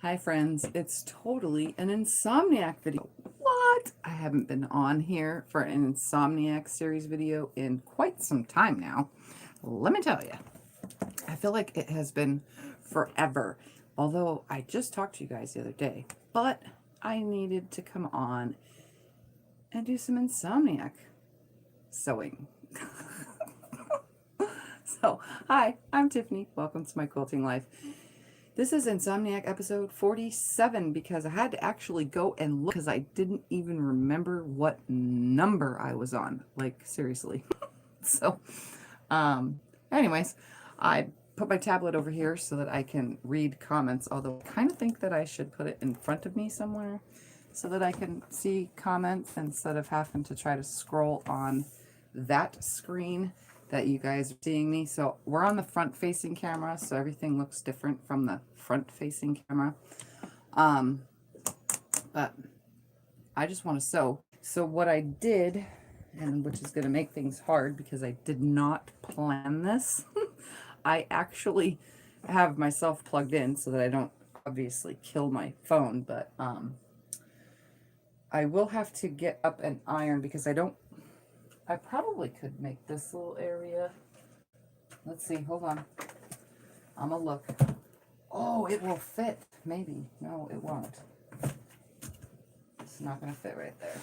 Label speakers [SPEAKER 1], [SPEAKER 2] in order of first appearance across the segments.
[SPEAKER 1] Hi friends, it's totally an Insomniac video. What? I haven't been on here for an Insomniac series video in quite some time now. Let me tell you, I feel like it has been forever. Although I just talked to you guys the other day, but I needed to come on and do some Insomniac sewing. So, hi, I'm Tiffany. Welcome to my quilting life. This is Insomniac episode 47 because I had to actually go and look because I didn't even remember what number I was on. Like, seriously. So, anyways, I put my tablet over here so that I can read comments, although I kind of think that I should put it in front of me somewhere so that I can see comments instead of having to try to scroll on that screen that you guys are seeing me. So we're on the front facing camera, so everything looks different from the front facing camera. But I just want to sew. So what I did, and which is going to make things hard because I did not plan this, I actually have myself plugged in so that I don't obviously kill my phone, but I will have to get up and iron because I probably could make this little area. Let's see, hold on. I'm gonna look. Oh, it will fit. Maybe. No, it won't. It's not gonna fit right there.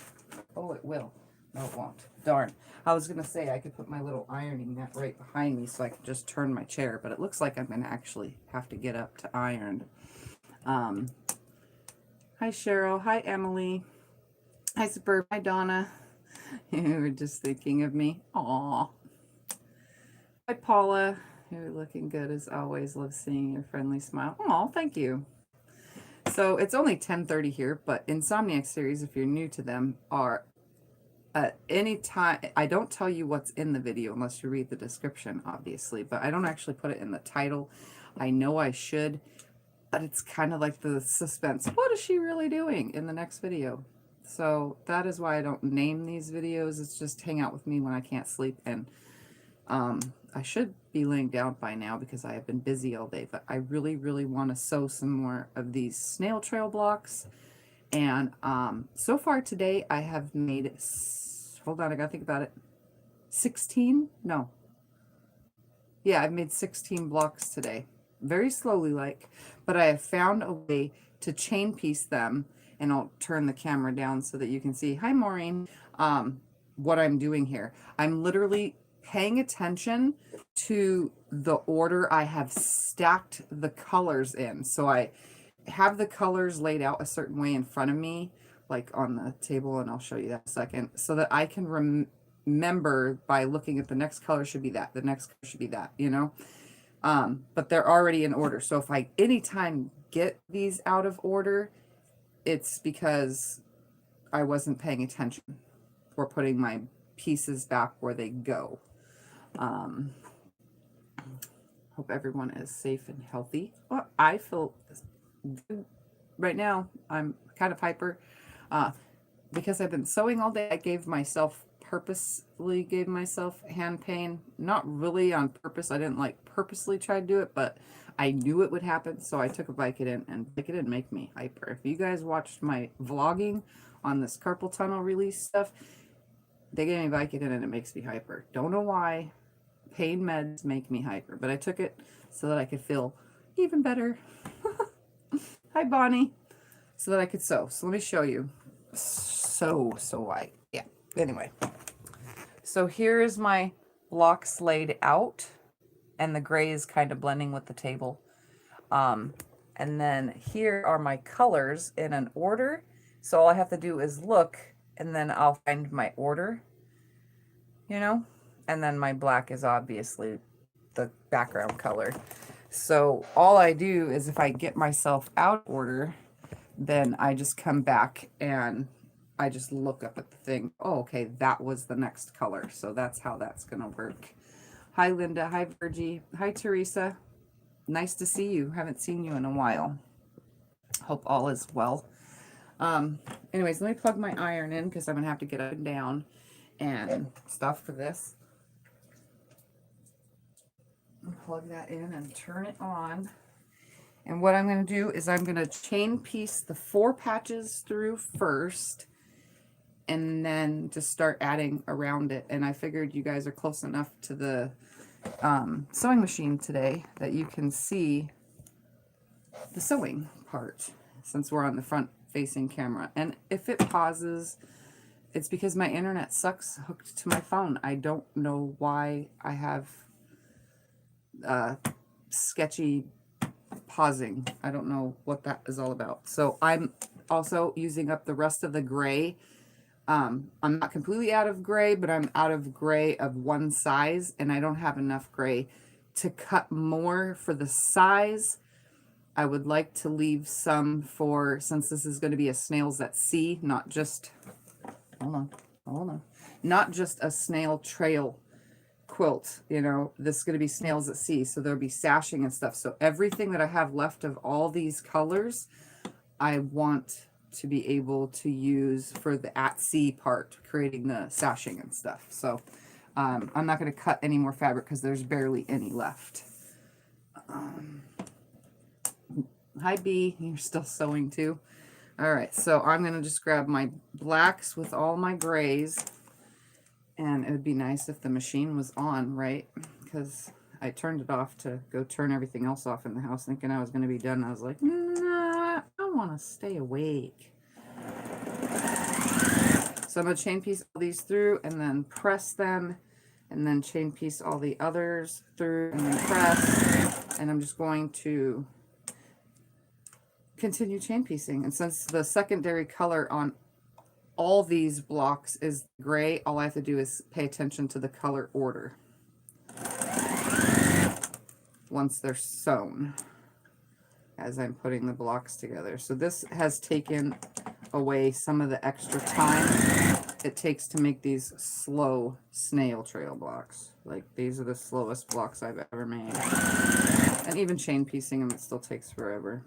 [SPEAKER 1] Oh, it will. No, it won't. Darn. I was gonna say I could put my little ironing mat right behind me so I could just turn my chair, but it looks like I'm gonna actually have to get up to iron. Hi Cheryl. Hi Emily. Hi Superb. Hi Donna. You were just thinking of me. Aw. Hi Paula. You're looking good as always. Love seeing your friendly smile. Aw, thank you. So it's only 10:30 here, but Insomniac series, if you're new to them, are at any time. I don't tell you what's in the video unless you read the description, obviously, but I don't actually put it in the title. I know I should, but it's kind of like the suspense. What is she really doing in the next video? So that is why I don't name these videos. It's just hang out with me when I can't sleep. And I should be laying down by now because I have been busy all day, but I really, really want to sew some more of these Snail Trail blocks. And so far today I have made, hold on, I gotta think about it, 16? No. Yeah, I've made 16 blocks today. Very slowly but I have found a way to chain piece them, and I'll turn the camera down so that you can see. Hi, Maureen. What I'm doing here. I'm literally paying attention to the order I have stacked the colors in. So I have the colors laid out a certain way in front of me, like on the table, and I'll show you that in a second, so that I can remember by looking at the next color should be that, the next color should be that, you know? But they're already in order. So if I anytime get these out of order, it's because I wasn't paying attention or putting my pieces back where they go. Hope everyone is safe and healthy. Well, I feel good right now. I'm kind of hyper because I've been sewing all day. I purposely gave myself hand pain. Not really on purpose. I didn't like purposely try to do it, but I knew it would happen, so I took a Vicodin, and Vicodin make me hyper. If you guys watched my vlogging on this carpal tunnel release stuff, they gave me Vicodin and it makes me hyper. Don't know why. Pain meds make me hyper, but I took it so that I could feel even better. Hi, Bonnie. So that I could sew. So let me show you. Yeah. Anyway. So here is my blocks laid out, and the gray is kind of blending with the table. And then here are my colors in an order. So all I have to do is look, and then I'll find my order, you know? And then my black is obviously the background color. So all I do is if I get myself out of order, then I just come back and I just look up at the thing. Oh, okay, that was the next color. So that's how that's going to work. Hi, Linda. Hi, Virgie. Hi, Teresa. Nice to see you. Haven't seen you in a while. Hope all is well. Anyways, let me plug my iron in because I'm going to have to get up and down and stuff for this. Plug that in and turn it on. And what I'm going to do is I'm going to chain piece the 4 patches through first, and then just start adding around it. And I figured you guys are close enough to the sewing machine today that you can see the sewing part, since we're on the front facing camera. And if it pauses, it's because my internet sucks hooked to my phone. I don't know why I have sketchy pausing. I don't know what that is all about. So I'm also using up the rest of the gray. I'm not completely out of gray, but I'm out of gray of one size, and I don't have enough gray to cut more for the size. I would like to leave some for, since this is going to be a Snails at Sea, not just, hold on, not just a Snail Trail quilt, you know, this is going to be Snails at Sea, so there'll be sashing and stuff. So everything that I have left of all these colors, I want to be able to use for the at sea part, creating the sashing and stuff. So I'm not going to cut any more fabric because there's barely any left. Hi B, you're still sewing too. All right, so I'm going to just grab my blacks with all my grays, and it would be nice if the machine was on, right? Because I turned it off to go turn everything else off in the house, thinking I was going to be done. I was like, nah, I want to stay awake. So I'm going to chain piece all these through and then press them, and then chain piece all the others through and then press. And I'm just going to continue chain piecing. And since the secondary color on all these blocks is gray, all I have to do is pay attention to the color order once they're sewn as I'm putting the blocks together. So this has taken away some of the extra time it takes to make these slow snail trail blocks. Like, these are the slowest blocks I've ever made. And even chain piecing them, it still takes forever.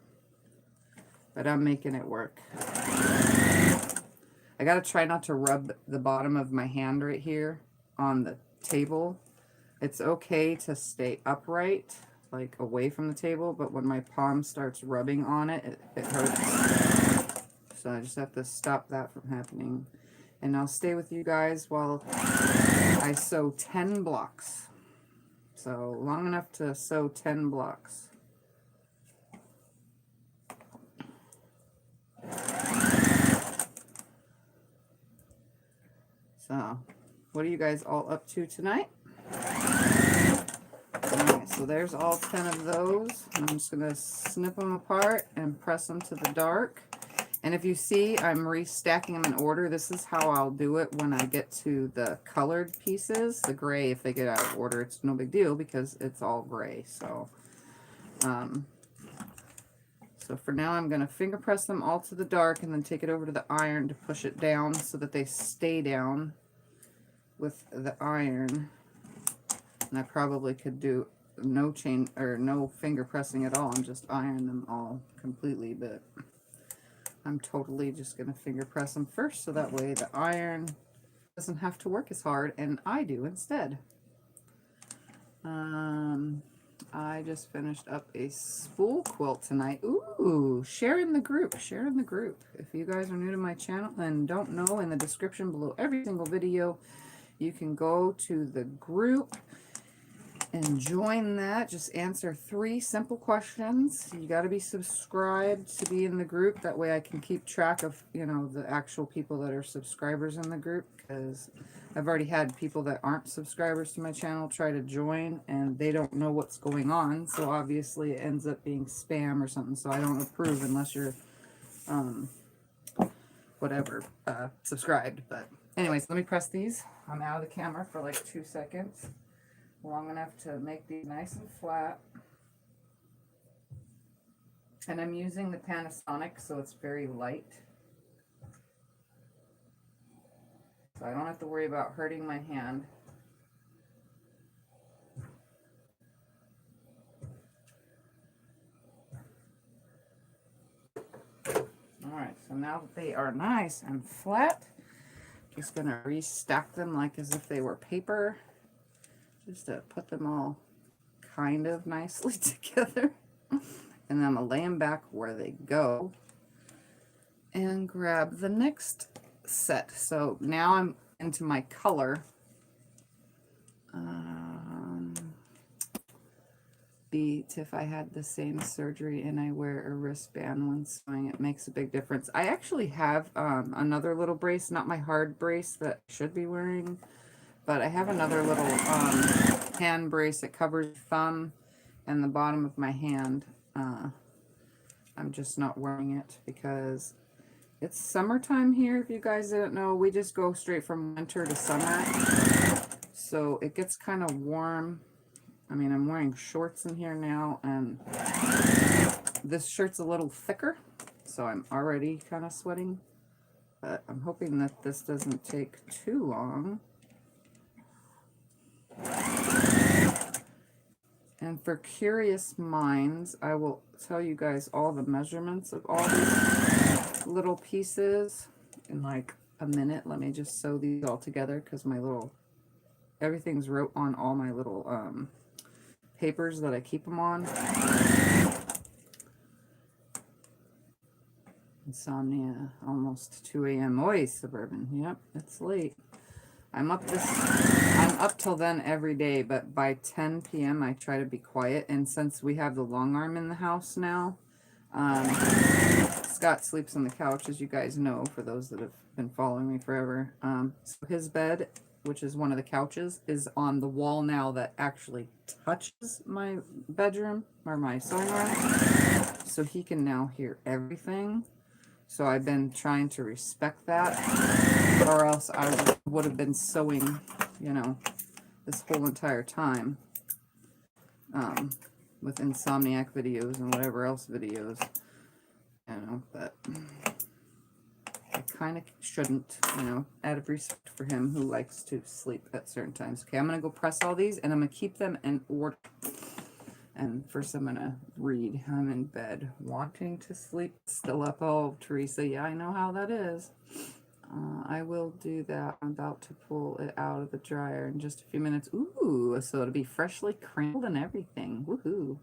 [SPEAKER 1] But I'm making it work. I gotta try not to rub the bottom of my hand right here on the table. It's okay to stay upright, like away from the table, but when my palm starts rubbing on it, it hurts. So I just have to stop that from happening. And I'll stay with you guys while I sew 10 blocks. So long enough to sew 10 blocks. So, what are you guys all up to tonight? Alright, so there's all 10 of those. I'm just going to snip them apart and press them to the dark. And if you see, I'm restacking them in order. This is how I'll do it when I get to the colored pieces. The gray, if they get out of order, it's no big deal because it's all gray. So, so for now, I'm going to finger press them all to the dark and then take it over to the iron to push it down so that they stay down with the iron. And I probably could do no chain or no finger pressing at all and just iron them all completely, but I'm totally just going to finger press them first so that way the iron doesn't have to work as hard and I do instead. I just finished up a spool quilt tonight. Ooh, share in the group, share in the group. If you guys are new to my channel and don't know, in the description below every single video, you can go to the group and join that. Just answer 3 simple questions. You got to be subscribed to be in the group. That way I can keep track of, you know, the actual people that are subscribers in the group, because I've already had people that aren't subscribers to my channel try to join and they don't know what's going on. So obviously it ends up being spam or something. So I don't approve unless you're, whatever, subscribed. But anyways, let me press these. I'm out of the camera for like 2 seconds. Long enough to make these nice and flat. And I'm using the Panasonic, so it's very light. So I don't have to worry about hurting my hand. Alright, so now that they are nice and flat, just going to restack them like as if they were paper. Just to put them all kind of nicely together. And then I'm going to lay them back where they go and grab the next set. So now I'm into my color. Beat if I had the same surgery and I wear a wristband when sewing, it makes a big difference. I actually have another little brace, not my hard brace that I should be wearing, but I have another little hand brace that covers the thumb and the bottom of my hand. I'm just not wearing it because it's summertime here. If you guys didn't know, we just go straight from winter to summer, so it gets kind of warm. I mean, I'm wearing shorts in here now, and this shirt's a little thicker, so I'm already kind of sweating, but I'm hoping that this doesn't take too long. And for curious minds, I will tell you guys all the measurements of all these little pieces in like a minute. Let me just sew these all together because everything's wrote on all my little papers that I keep them on. Insomnia, almost 2 a.m. Oi, Suburban. Yep, it's late. I'm up till then every day, but by 10 p.m. I try to be quiet. And since we have the long arm in the house now, Scott sleeps on the couch, as you guys know, for those that have been following me forever. So his bed, which is one of the couches, is on the wall now that actually touches my bedroom or my sewing room. So he can now hear everything. So I've been trying to respect that, or else I would have been sewing, you know, this whole entire time with Insomniac videos and whatever else videos, you know, but I kind of shouldn't, you know, out of respect for him who likes to sleep at certain times. Okay, I'm going to go press all these, and I'm going to keep them in order. And first I'm going to read. I'm in bed, wanting to sleep, still up. Oh, Teresa, yeah, I know how that is. I will do that. I'm about to pull it out of the dryer in just a few minutes. Ooh, so it'll be freshly crinkled and everything. Woohoo.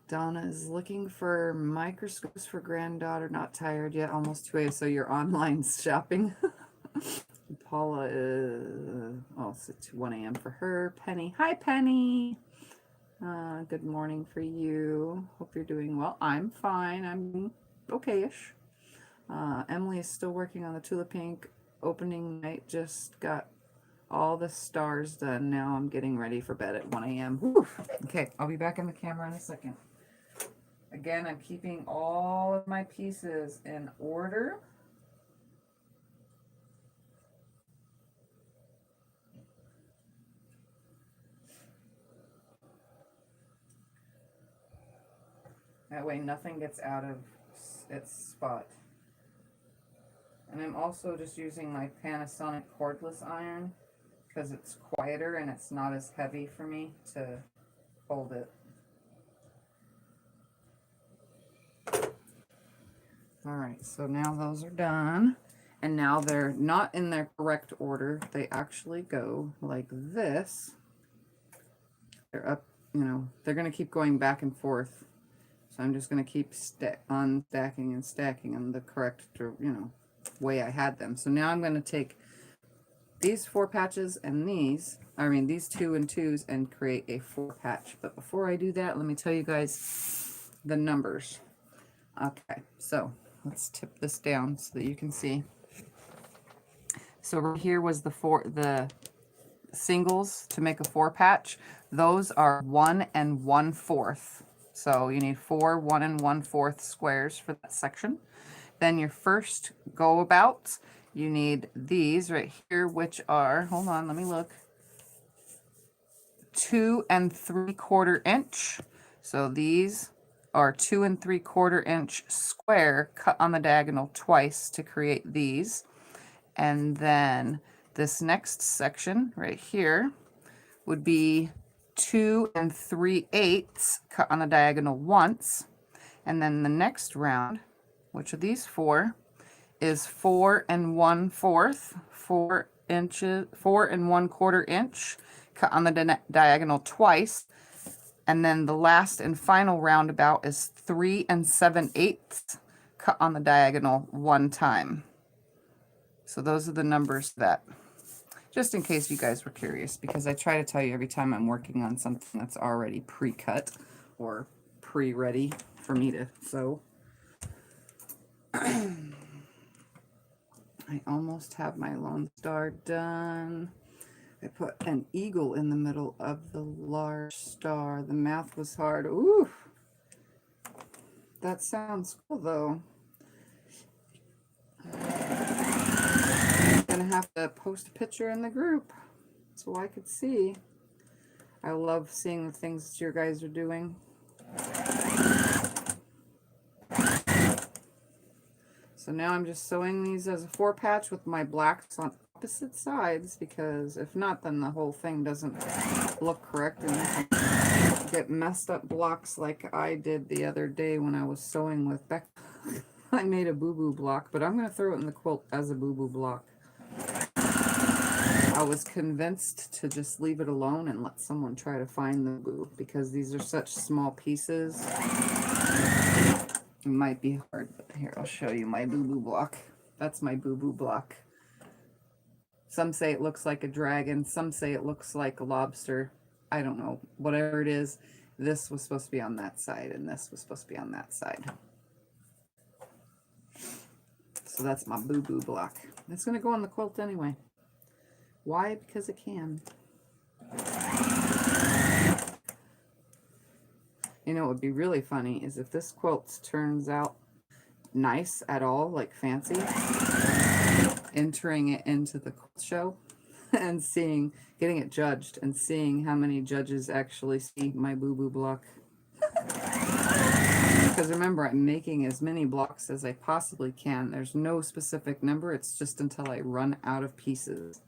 [SPEAKER 1] Donna is looking for microscopes for granddaughter. Not tired yet. Almost 2 a.m. So you're online shopping. Paula is, oh, it's 1 a.m. for her. Penny. Hi, Penny. Good morning for you. Hope you're doing well. I'm fine. I'm okay-ish. Emily is still working on the Tulip Pink opening night. Just got all the stars done. Now I'm getting ready for bed at 1 a.m. Okay, I'll be back in the camera in a second. Again, I'm keeping all of my pieces in order. That way nothing gets out of its spot. And I'm also just using my Panasonic cordless iron because it's quieter and it's not as heavy for me to hold it. Alright, so now those are done. And now they're not in their correct order. They actually go like this. They're up, you know, they're going to keep going back and forth. So I'm just going to keep unstacking and stacking in the correct, you know, way I had them. So now I'm going to take these 4 patches and these 2 and 2s and create a 4 patch. But before I do that, let me tell you guys the numbers. Okay, so let's tip this down so that you can see. So right here was the singles to make a 4 patch. Those are 1 1/4. So you need 4 1 1/4 squares for that section. Then your first go about, you need these right here, which are, hold on, let me look, 2 3/4 inch. So these are 2 3/4 inch square cut on the diagonal twice to create these. And then this next section right here would be 2 3/8 cut on the diagonal once. And then the next round, which of these 4, is 4 1/4, 4 inches, 4 1/4 inch cut on the diagonal twice. And then the last and final roundabout is 3 7/8 cut on the diagonal one time. So those are the numbers that, just in case you guys were curious, because I try to tell you every time I'm working on something that's already pre-cut or pre-ready for me to sew. I almost have my Lone Star done. I put an eagle in the middle of the large star. The math was hard. Ooh, that sounds cool though. I'm gonna have to post a picture in the group so I could see. I love seeing the things that you guys are doing. So now I'm just sewing these as a 4-patch with my blacks on opposite sides, because if not, then the whole thing doesn't look correct and you can get messed up blocks like I did the other day when I was sewing with Becca. I made a boo-boo block, but I'm going to throw it in the quilt as a boo-boo block. I was convinced to just leave it alone and let someone try to find the boo, because these are such small pieces. It might be hard, but here, I'll show you my boo-boo block. That's my boo-boo block. Some say it looks like a dragon. Some say it looks like a lobster. I don't know. Whatever it is, this was supposed to be on that side, and this was supposed to be on that side. So that's my boo-boo block. It's going to go on the quilt anyway. Why? Because it can. You know what would be really funny is if this quilt turns out nice at all, like fancy, entering it into the quilt show and getting it judged and seeing how many judges actually see my boo-boo block. Because remember, I'm making as many blocks as I possibly can. There's no specific number. It's just until I run out of pieces.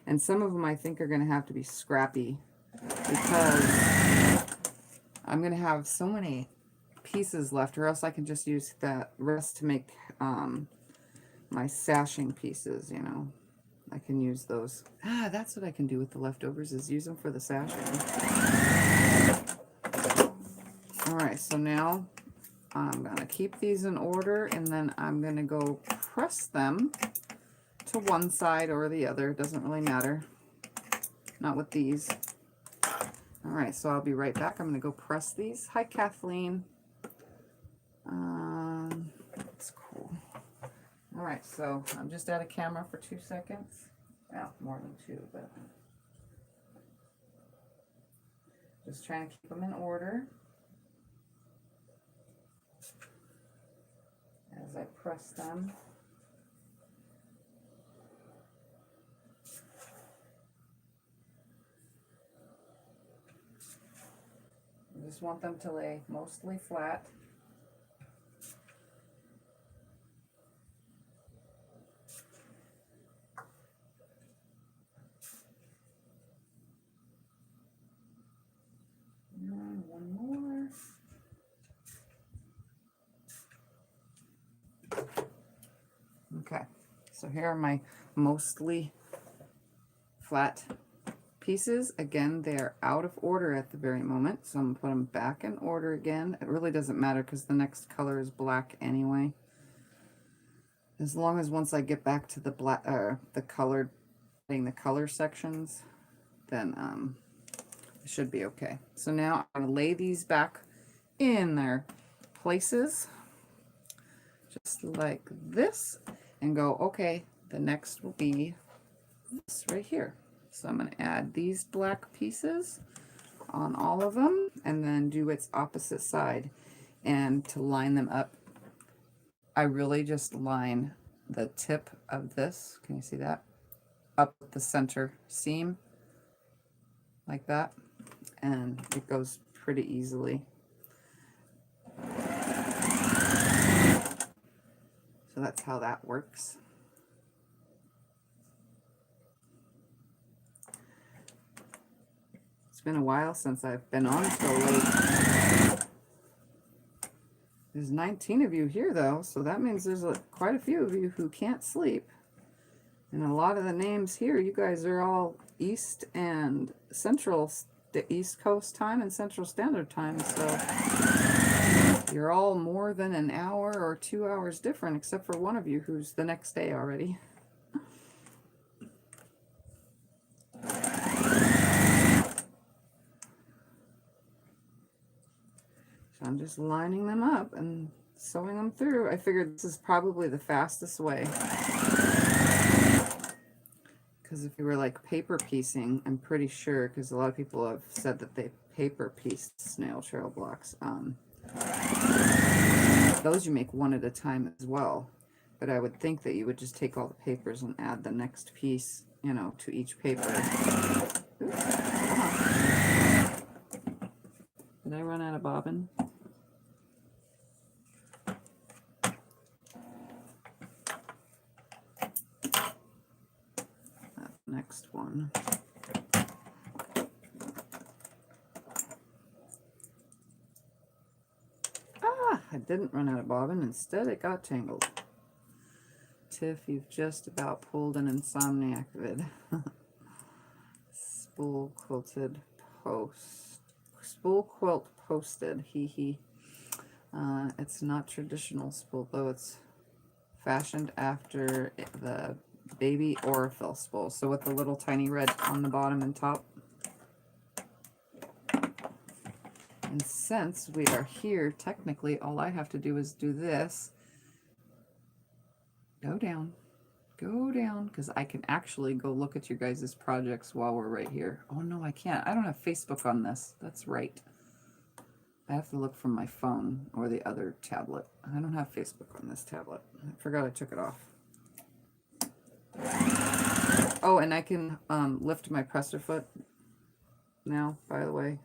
[SPEAKER 1] And some of them I think are going to have to be scrappy, because I'm going to have so many pieces left, or else I can just use that rest to make my sashing pieces, you know. I can use those. That's what I can do with the leftovers, is use them for the sashing. Alright, so now I'm going to keep these in order, and then I'm going to go press them to one side or the other. It doesn't really matter. Not with these. Alright, so I'll be right back. I'm going to go press these. Hi, Kathleen. That's cool. Alright, so I'm just out of camera for 2 seconds. Well, more than 2, but just trying to keep them in order as I press them. I just want them to lay mostly flat. And one more. Okay, so here are my mostly flat pieces. Again, they're out of order at the very moment, so I'm going to put them back in order again. It really doesn't matter because the next color is black anyway. As long as once I get back to the black, the color sections, then it should be okay. So now I'm going to lay these back in their places, just like this, and go, okay, the next will be this right here. So I'm going to add these black pieces on all of them, and then do its opposite side. And to line them up, I really just line the tip of this, can you see that, up the center seam, like that, and it goes pretty easily. So that's how that works. It's been a while since I've been on so late. There's 19 of you here though, so that means there's quite a few of you who can't sleep. And a lot of the names here, you guys are all East and Central the East Coast time and Central Standard Time, so you're all more than an hour or 2 hours different, except for one of you who's the next day already. So I'm just lining them up and sewing them through. I figured this is probably the fastest way. Because if you were like paper piecing, I'm pretty sure, because a lot of people have said that they paper pieced Snail Trail Blocks. Those you make one at a time as well. But I would think that you would just take all the papers and add the next piece, you know, to each paper. Oops, did I run out of bobbin? Next one. I didn't run out of bobbin. Instead, it got tangled. Tiff, you've just about pulled an Insomniac vid. Spool quilted post. Spool quilt posted. Hee hee. It's not traditional spool, though. It's fashioned after the baby Aurifil spool. So with the little tiny red on the bottom and top. And since we are here, technically, all I have to do is do this. Go down, because I can actually go look at your guys' projects while we're right here. Oh, no, I can't. I don't have Facebook on this. That's right. I have to look from my phone or the other tablet. I don't have Facebook on this tablet. I forgot I took it off. Oh, and I can lift my presser foot now, by the way.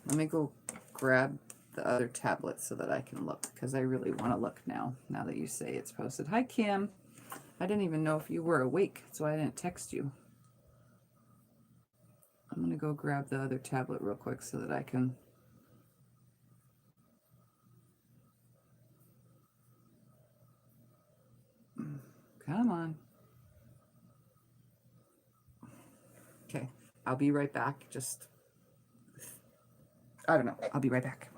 [SPEAKER 1] Let me go grab the other tablet so that I can look, because I really want to look now that you say it's posted. Hi, Kim. I didn't even know if you were awake, so I didn't text you. I'm going to go grab the other tablet real quick so that I can... Come on. Okay, I'll be right back. Just... I don't know. I'll be right back.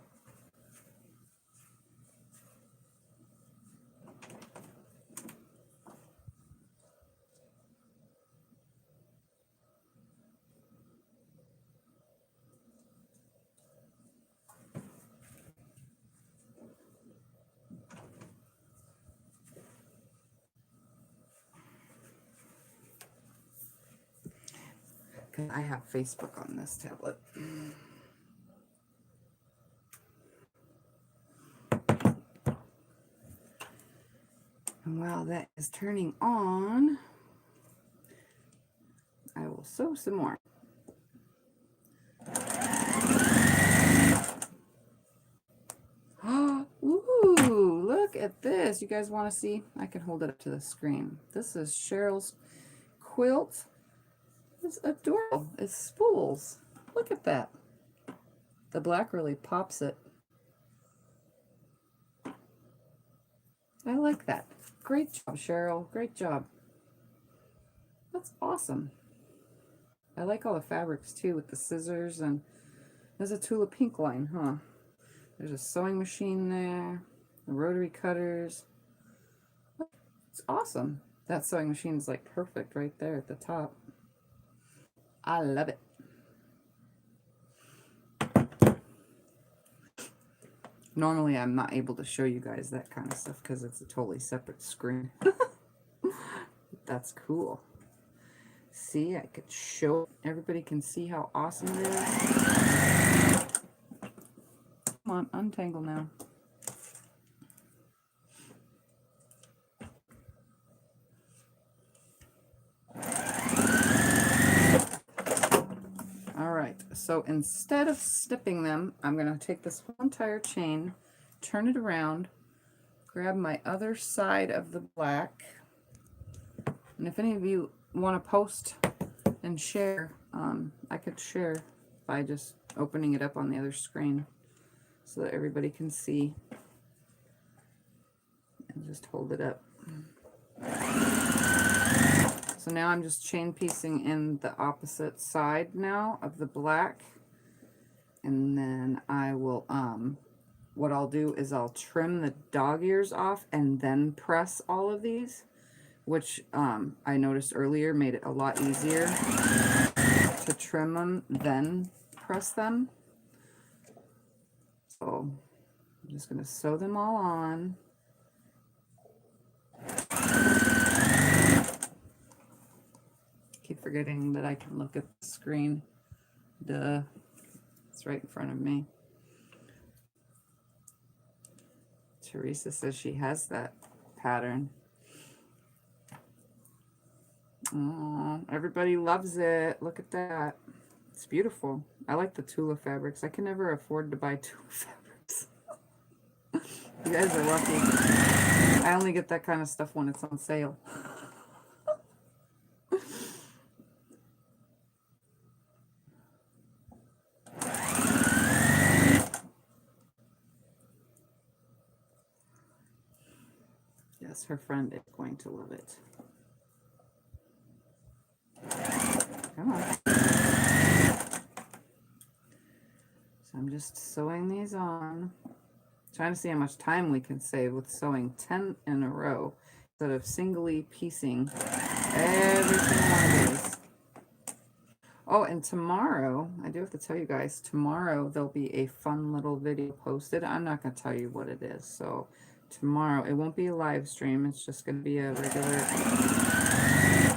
[SPEAKER 1] I have Facebook on this tablet. And while that is turning on, I will sew some more. Ooh, look at this. You guys want to see? I can hold it up to the screen. This is Cheryl's quilt. It's adorable. It's spools. Look at that. The black really pops it. I like that. Great job, Cheryl. Great job. That's awesome. I like all the fabrics too with the scissors, and there's a Tula Pink line, huh? There's a sewing machine there, the rotary cutters. It's awesome. That sewing machine is like perfect right there at the top. I love it. Normally I'm not able to show you guys that kind of stuff because it's a totally separate screen. That's cool. See, I could show, everybody can see how awesome it is. Come on, untangle now. Alright, so instead of snipping them, I'm going to take this whole entire chain, turn it around, grab my other side of the black, and if any of you want to post and share, I could share by just opening it up on the other screen so that everybody can see, and just hold it up. So now I'm just chain piecing in the opposite side now of the black. And then I will, what I'll do is I'll trim the dog ears off and then press all of these, which I noticed earlier made it a lot easier to trim them, then press them. So I'm just going to sew them all on. Keep forgetting that I can look at the screen. Duh. It's right in front of me. Teresa says she has that pattern. Oh, everybody loves it. Look at that. It's beautiful. I like the Tula fabrics. I can never afford to buy Tula fabrics. You guys are lucky. I only get that kind of stuff when it's on sale. Yes, her friend is going to love it. Come on. So I'm just sewing these on. Trying to see how much time we can save with sewing 10 in a row instead of singly piecing every single one of these. Oh, and tomorrow, I do have to tell you guys, tomorrow there'll be a fun little video posted. I'm not going to tell you what it is. So tomorrow, it won't be a live stream. It's just going to be a regular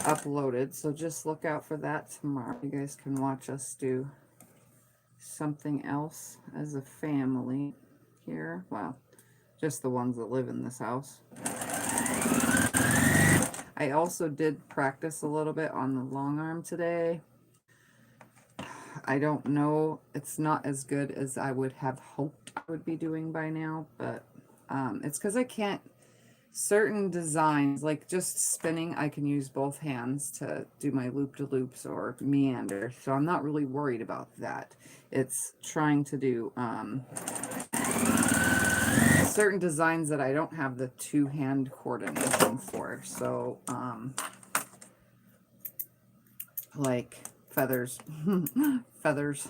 [SPEAKER 1] uploaded. So just look out for that tomorrow. You guys can watch us do something else as a family here. Well, just the ones that live in this house. I also did practice a little bit on the long arm today. I don't know, it's not as good as I would have hoped I would be doing by now, but it's because I can't, certain designs, like just spinning, I can use both hands to do my loop-de-loops or meander, so I'm not really worried about that. It's trying to do certain designs that I don't have the two-hand coordination for, so like feathers. Feathers,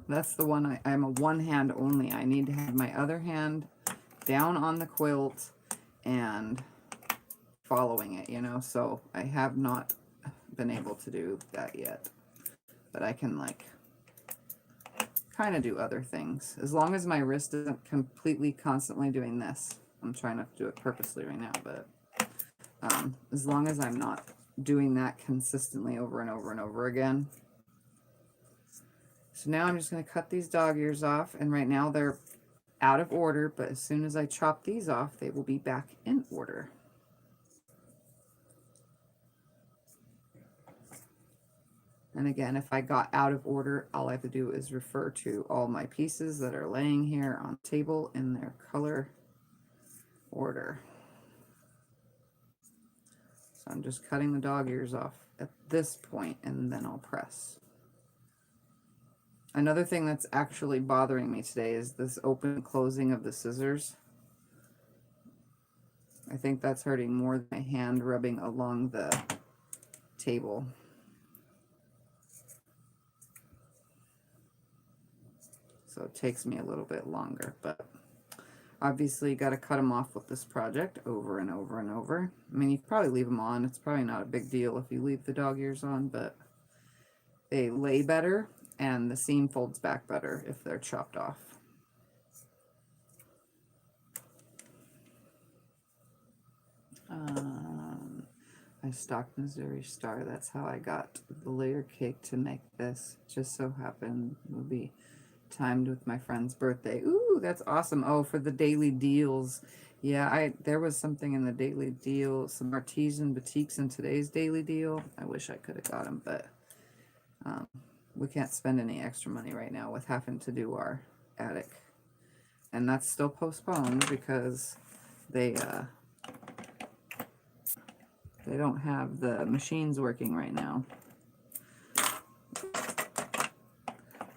[SPEAKER 1] that's the one I'm a one hand only. I need to have my other hand down on the quilt and following it, you know, so I have not been able to do that yet, but I can like kind of do other things as long as my wrist isn't completely constantly doing this. I'm trying not to do it purposely right now, but as long as I'm not doing that consistently over and over and over again. So now I'm just going to cut these dog ears off, and right now they're out of order, but as soon as I chop these off, they will be back in order. And again, if I got out of order, all I have to do is refer to all my pieces that are laying here on the table in their color order. So I'm just cutting the dog ears off at this point, and then I'll press. Another thing that's actually bothering me today is this open and closing of the scissors. I think that's hurting more than my hand rubbing along the table. So it takes me a little bit longer, but obviously you got to cut them off with this project over and over and over. I mean, you could probably leave them on. It's probably not a big deal if you leave the dog ears on, but they lay better and the seam folds back better if they're chopped off. I stocked Missouri Star. That's how I got the layer cake to make this. Just so happened it will be timed with my friend's birthday. Ooh, that's awesome. Oh, for the daily deals. Yeah, there was something in the daily deal, some artisan boutiques in today's daily deal. I wish I could have got them, but we can't spend any extra money right now with having to do our attic. And that's still postponed because they don't have the machines working right now.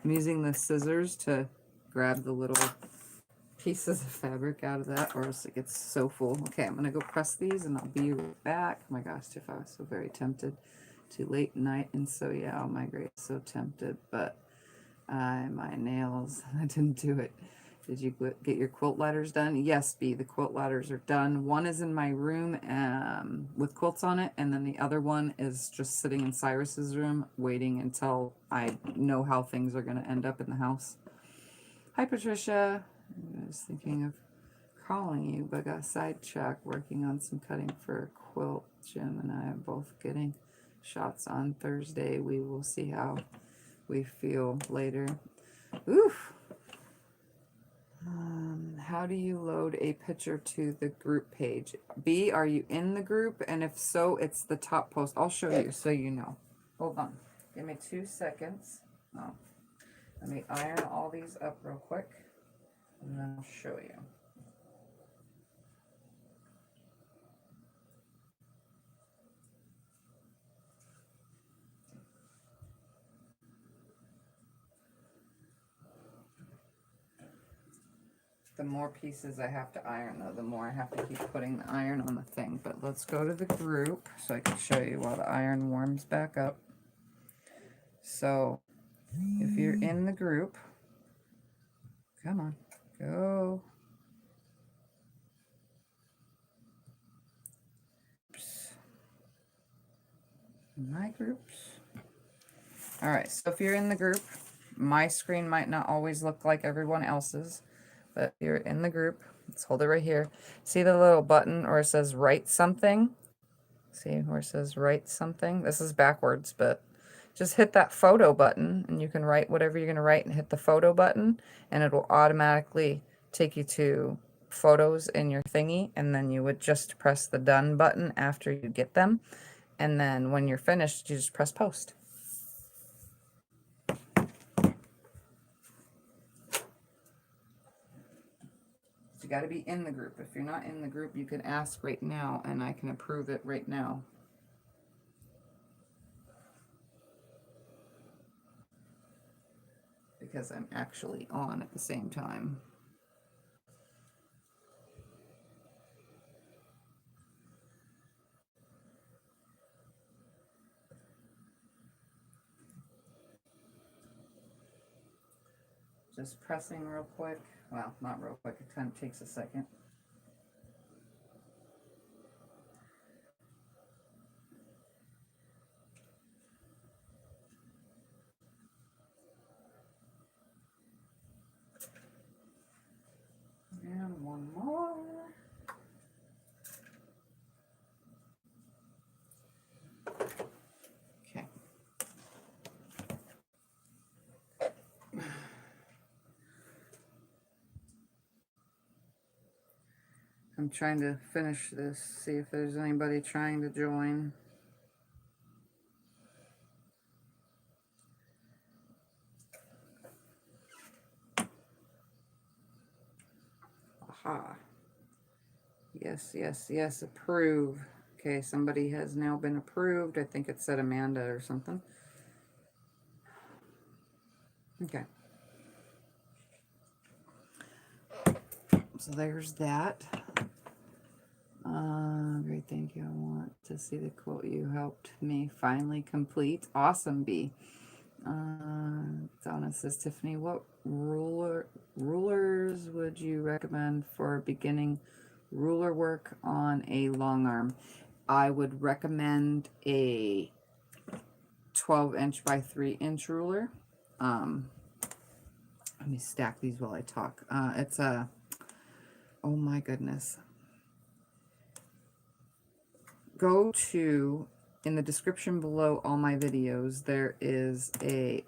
[SPEAKER 1] I'm using the scissors to grab the little pieces of fabric out of that, or else it gets so full. Okay, I'm gonna go press these and I'll be right back. Oh my gosh, Tiff, I was so very tempted to late night, and so yeah, oh my great, so tempted, but my nails, I didn't do it. Did you get your quilt ladders done? Yes, B, the quilt ladders are done. One is in my room with quilts on it, and then the other one is just sitting in Cyrus's room, waiting until I know how things are going to end up in the house. Hi, Patricia. I was thinking of calling you, but got sidetracked working on some cutting for a quilt. Jim and I are both getting shots on Thursday. We will see how we feel later. Oof. How do you load a picture to the group page? B, are you in the group? And if so, it's the top post. I'll show you so you know. Hold on. Give me 2 seconds. Oh. Let me iron all these up real quick, and then I'll show you. The more pieces I have to iron, though, the more I have to keep putting the iron on the thing. But let's go to the group so I can show you while the iron warms back up. So if you're in the group, come on, go. Oops. My groups. All right, so if you're in the group, my screen might not always look like everyone else's, but you're in the group. Let's hold it right here. See the little button where it says write something? See where it says write something? This is backwards, but just hit that photo button and you can write whatever you're going to write and hit the photo button, and it will automatically take you to photos in your thingy, and then you would just press the done button after you get them, and then when you're finished you just press post. You got to be in the group. If you're not in the group, you can ask right now and I can approve it right now. Because I'm actually on at the same time. Just pressing real quick. Well, not real quick. It kind of takes a second. And one more. Okay. I'm trying to finish this, see if there's anybody trying to join. Aha. Yes, yes, yes, approve. Okay, somebody has now been approved. I think it said Amanda or something. Okay. So there's that. Great, thank you. I want to see the quote you helped me finally complete. Awesome, B. Donna says, Tiffany, what rulers would you recommend for beginning ruler work on a long arm? I would recommend a 12-inch by 3-inch ruler. Let me stack these while I talk. It's a, oh my goodness. Go to, in the description below all my videos, there is a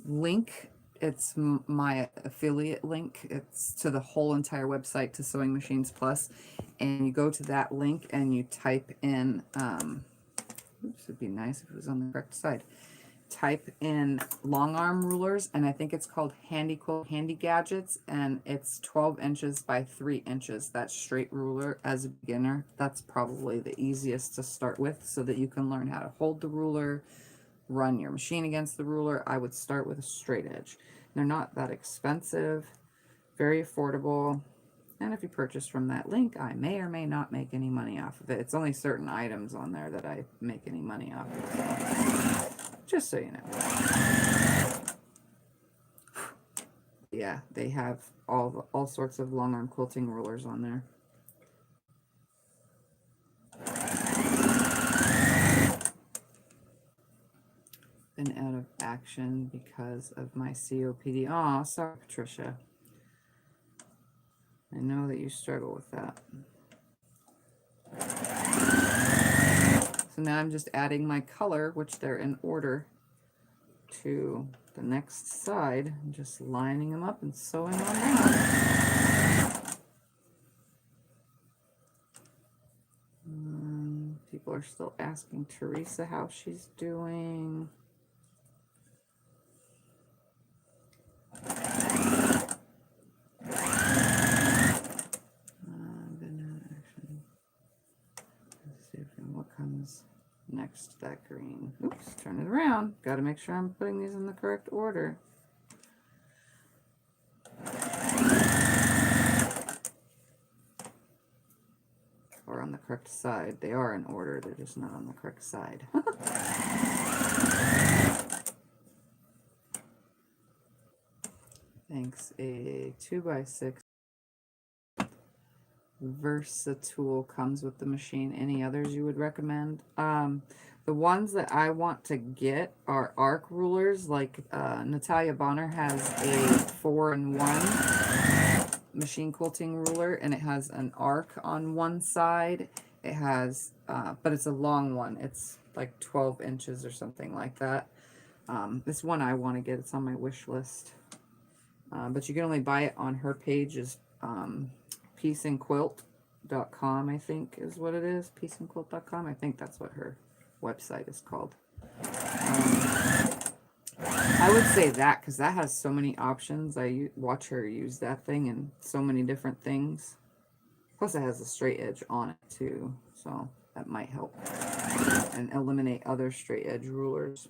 [SPEAKER 1] link. It's my affiliate link. It's to the whole entire website, to SewingMachinesPlus. And you go to that link and you type in, oops, it'd be nice if it was on the correct side. Type in long arm rulers, and I think it's called Handy Quilt Handy Gadgets, and it's 12 inches by 3 inches. That straight ruler, as a beginner, that's probably the easiest to start with, so that you can learn how to hold the ruler, run your machine against the ruler. I would start with a straight edge. They're not that expensive, very affordable. And if you purchase from that link, I may or may not make any money off of it. It's only certain items on there that I make any money off of. So, just so you know. Yeah, they have all sorts of long arm quilting rulers on there. Been out of action because of my COPD. Aw, sorry, Patricia. I know that you struggle with that. So now I'm just adding my color, which they're in order, to the next side. I'm just lining them up and sewing on down. People are still asking Teresa how she's doing. What comes next to that green? Oops, turn it around. Got to make sure I'm putting these in the correct order. Or on the correct side. They are in order, they're just not on the correct side. Thanks. A 2x6 Versatool comes with the machine. Any others you would recommend? The ones that I want to get are arc rulers. Like Natalia Bonner has a 4-in-1 machine quilting ruler, and it has an arc on one side. It has, but it's a long one. It's like 12 inches or something like that. This one I want to get. It's on my wish list. But you can only buy it on her page. Is peaceandquilt.com, I think is what it is. peaceandquilt.com. I think that's what her website is called. I would say that because that has so many options. I watch her use that thing in so many different things. Plus it has a straight edge on it too, so that might help and eliminate other straight edge rulers.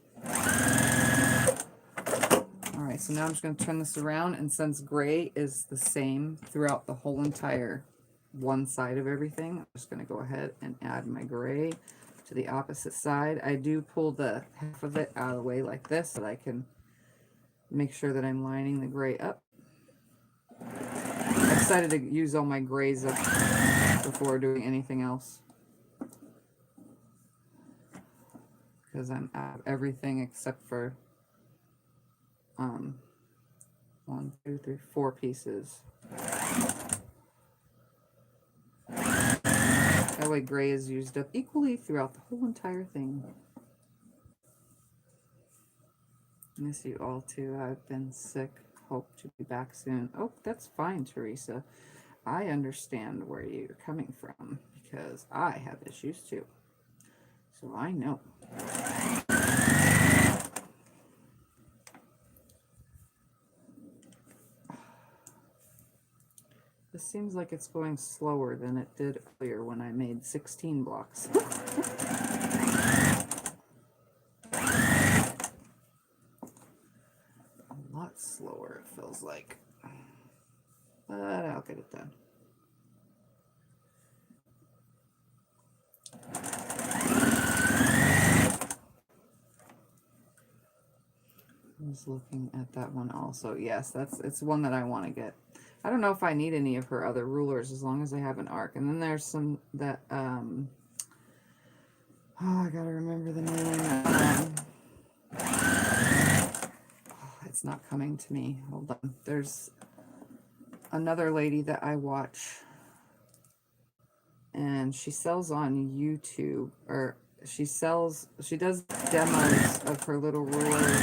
[SPEAKER 1] Alright, so now I'm just going to turn this around, and since gray is the same throughout the whole entire one side of everything, I'm just going to go ahead and add my gray to the opposite side. I do pull the half of it out of the way like this so that I can make sure that I'm lining the gray up. I decided to use all my grays up before doing anything else, because I'm out of everything except for 1, 2, 3, 4 pieces. That way gray is used up equally throughout the whole entire thing. Miss you all too. I've been sick. Hope to be back soon. Oh, that's fine, Teresa. I understand where you're coming from because I have issues too. So I know. This seems like it's going slower than it did earlier when I made 16 blocks. A lot slower, it feels like. But I'll get it done. I was looking at that one also. Yes, it's one that I want to get. I don't know if I need any of her other rulers as long as I have an arc. And then there's some that, oh, I gotta remember the name. It's not coming to me. Hold on. There's another lady that I watch, and she sells on YouTube, or she does demos of her little rulers.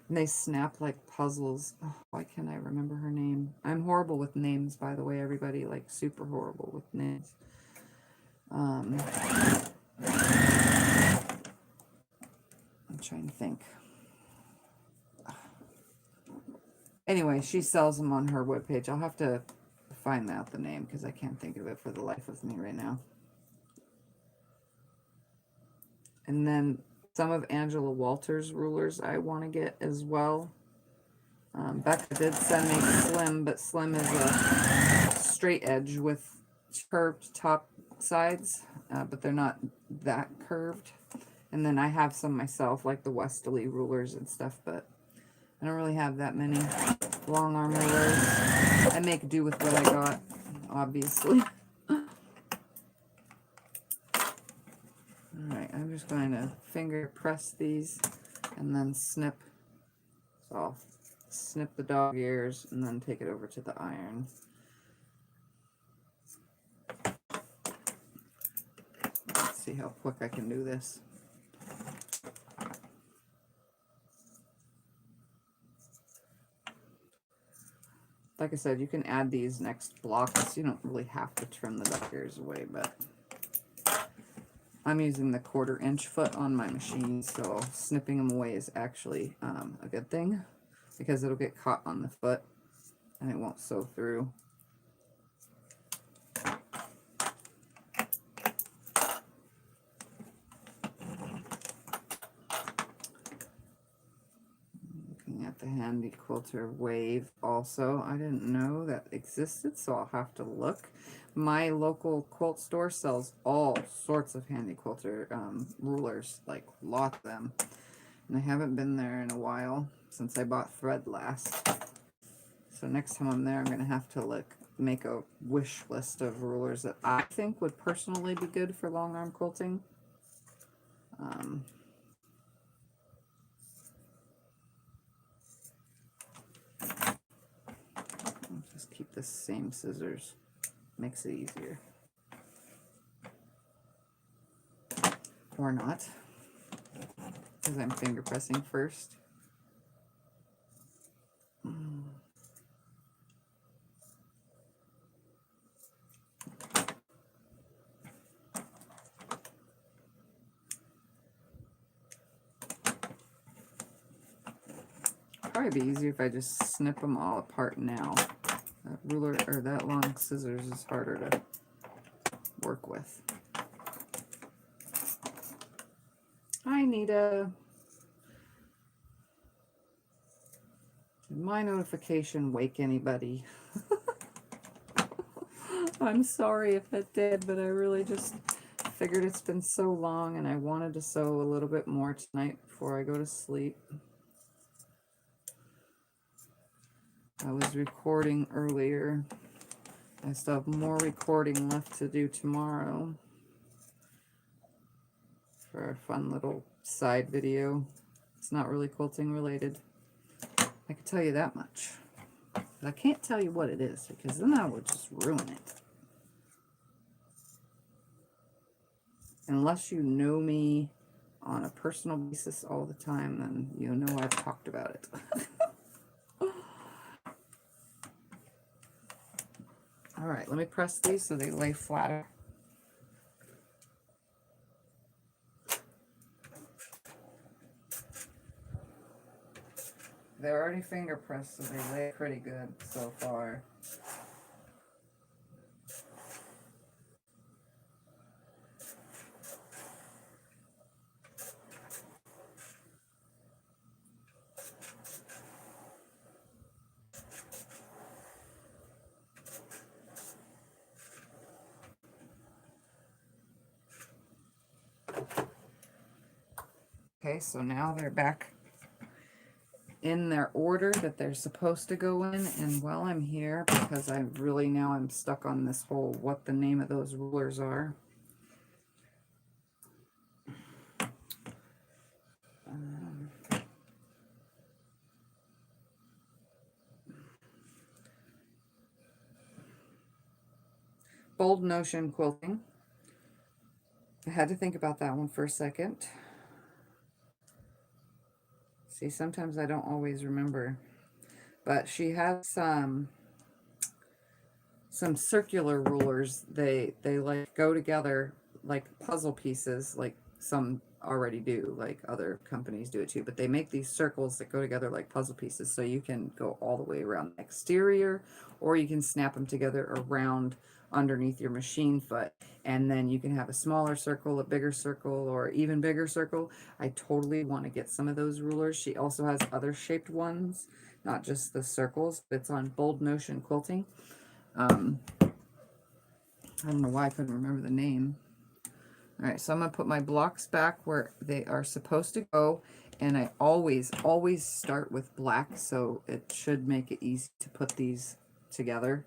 [SPEAKER 1] And they snap like puzzles. Oh, why can't I remember her name? I'm horrible with names, by the way, everybody. Like, super horrible with names. I'm trying to think. Anyway, she sells them on her webpage. I'll have to find out the name because I can't think of it for the life of me right now. And then some of Angela Walter's rulers I want to get as well. Becca did send me Slim, but Slim is a straight edge with curved top sides, but they're not that curved. And then I have some myself, like the Westerly rulers and stuff, but I don't really have that many long arm rulers. I make do with what I got, obviously. Alright, I'm just going to finger press these and then snip. So I'll snip the dog ears and then take it over to the iron. Let's see how quick I can do this. Like I said, you can add these next blocks. You don't really have to trim the dog ears away, but I'm using the 1/4 inch foot on my machine, so snipping them away is actually a good thing because it'll get caught on the foot and it won't sew through. Looking at the Handy Quilter Wave also. I didn't know that existed, so I'll have to look. My local quilt store sells all sorts of Handy Quilter rulers, like lots of them. And I haven't been there in a while since I bought thread last. So next time I'm there, I'm going to have to make a wish list of rulers that I think would personally be good for long arm quilting. I'll just keep the same scissors. Makes it easier. Or not, because I'm finger pressing first. Probably be easier if I just snip them all apart now. That ruler or that long scissors is harder to work with. Hi, Nita. Did my notification wake anybody? I'm sorry if it did, but I really just figured it's been so long and I wanted to sew a little bit more tonight before I go to sleep. I was recording earlier. I still have more recording left to do tomorrow for a fun little side video. It's not really quilting related. I can tell you that much. But I can't tell you what it is because then I would just ruin it. Unless you know me on a personal basis all the time, then you know I've talked about it. All right, let me press these so they lay flatter. They're already finger pressed, so they lay pretty good so far. Okay, so now they're back in their order that they're supposed to go in, and while I'm here, because I'm stuck on this whole what the name of those rulers are. Bold Notion Quilting. I had to think about that one for a second. See, sometimes I don't always remember. But she has some circular rulers. They like go together like puzzle pieces, like some already do, like other companies do it too. But they make these circles that go together like puzzle pieces, so you can go all the way around the exterior, or you can snap them together around underneath your machine foot. And then you can have a smaller circle, a bigger circle, or even bigger circle. I totally want to get some of those rulers. She also has other shaped ones, not just the circles. It's on Bold Notion Quilting. I don't know why I couldn't remember the name. All right, so I'm going to put my blocks back where they are supposed to go. And I always start with black, so it should make it easy to put these together.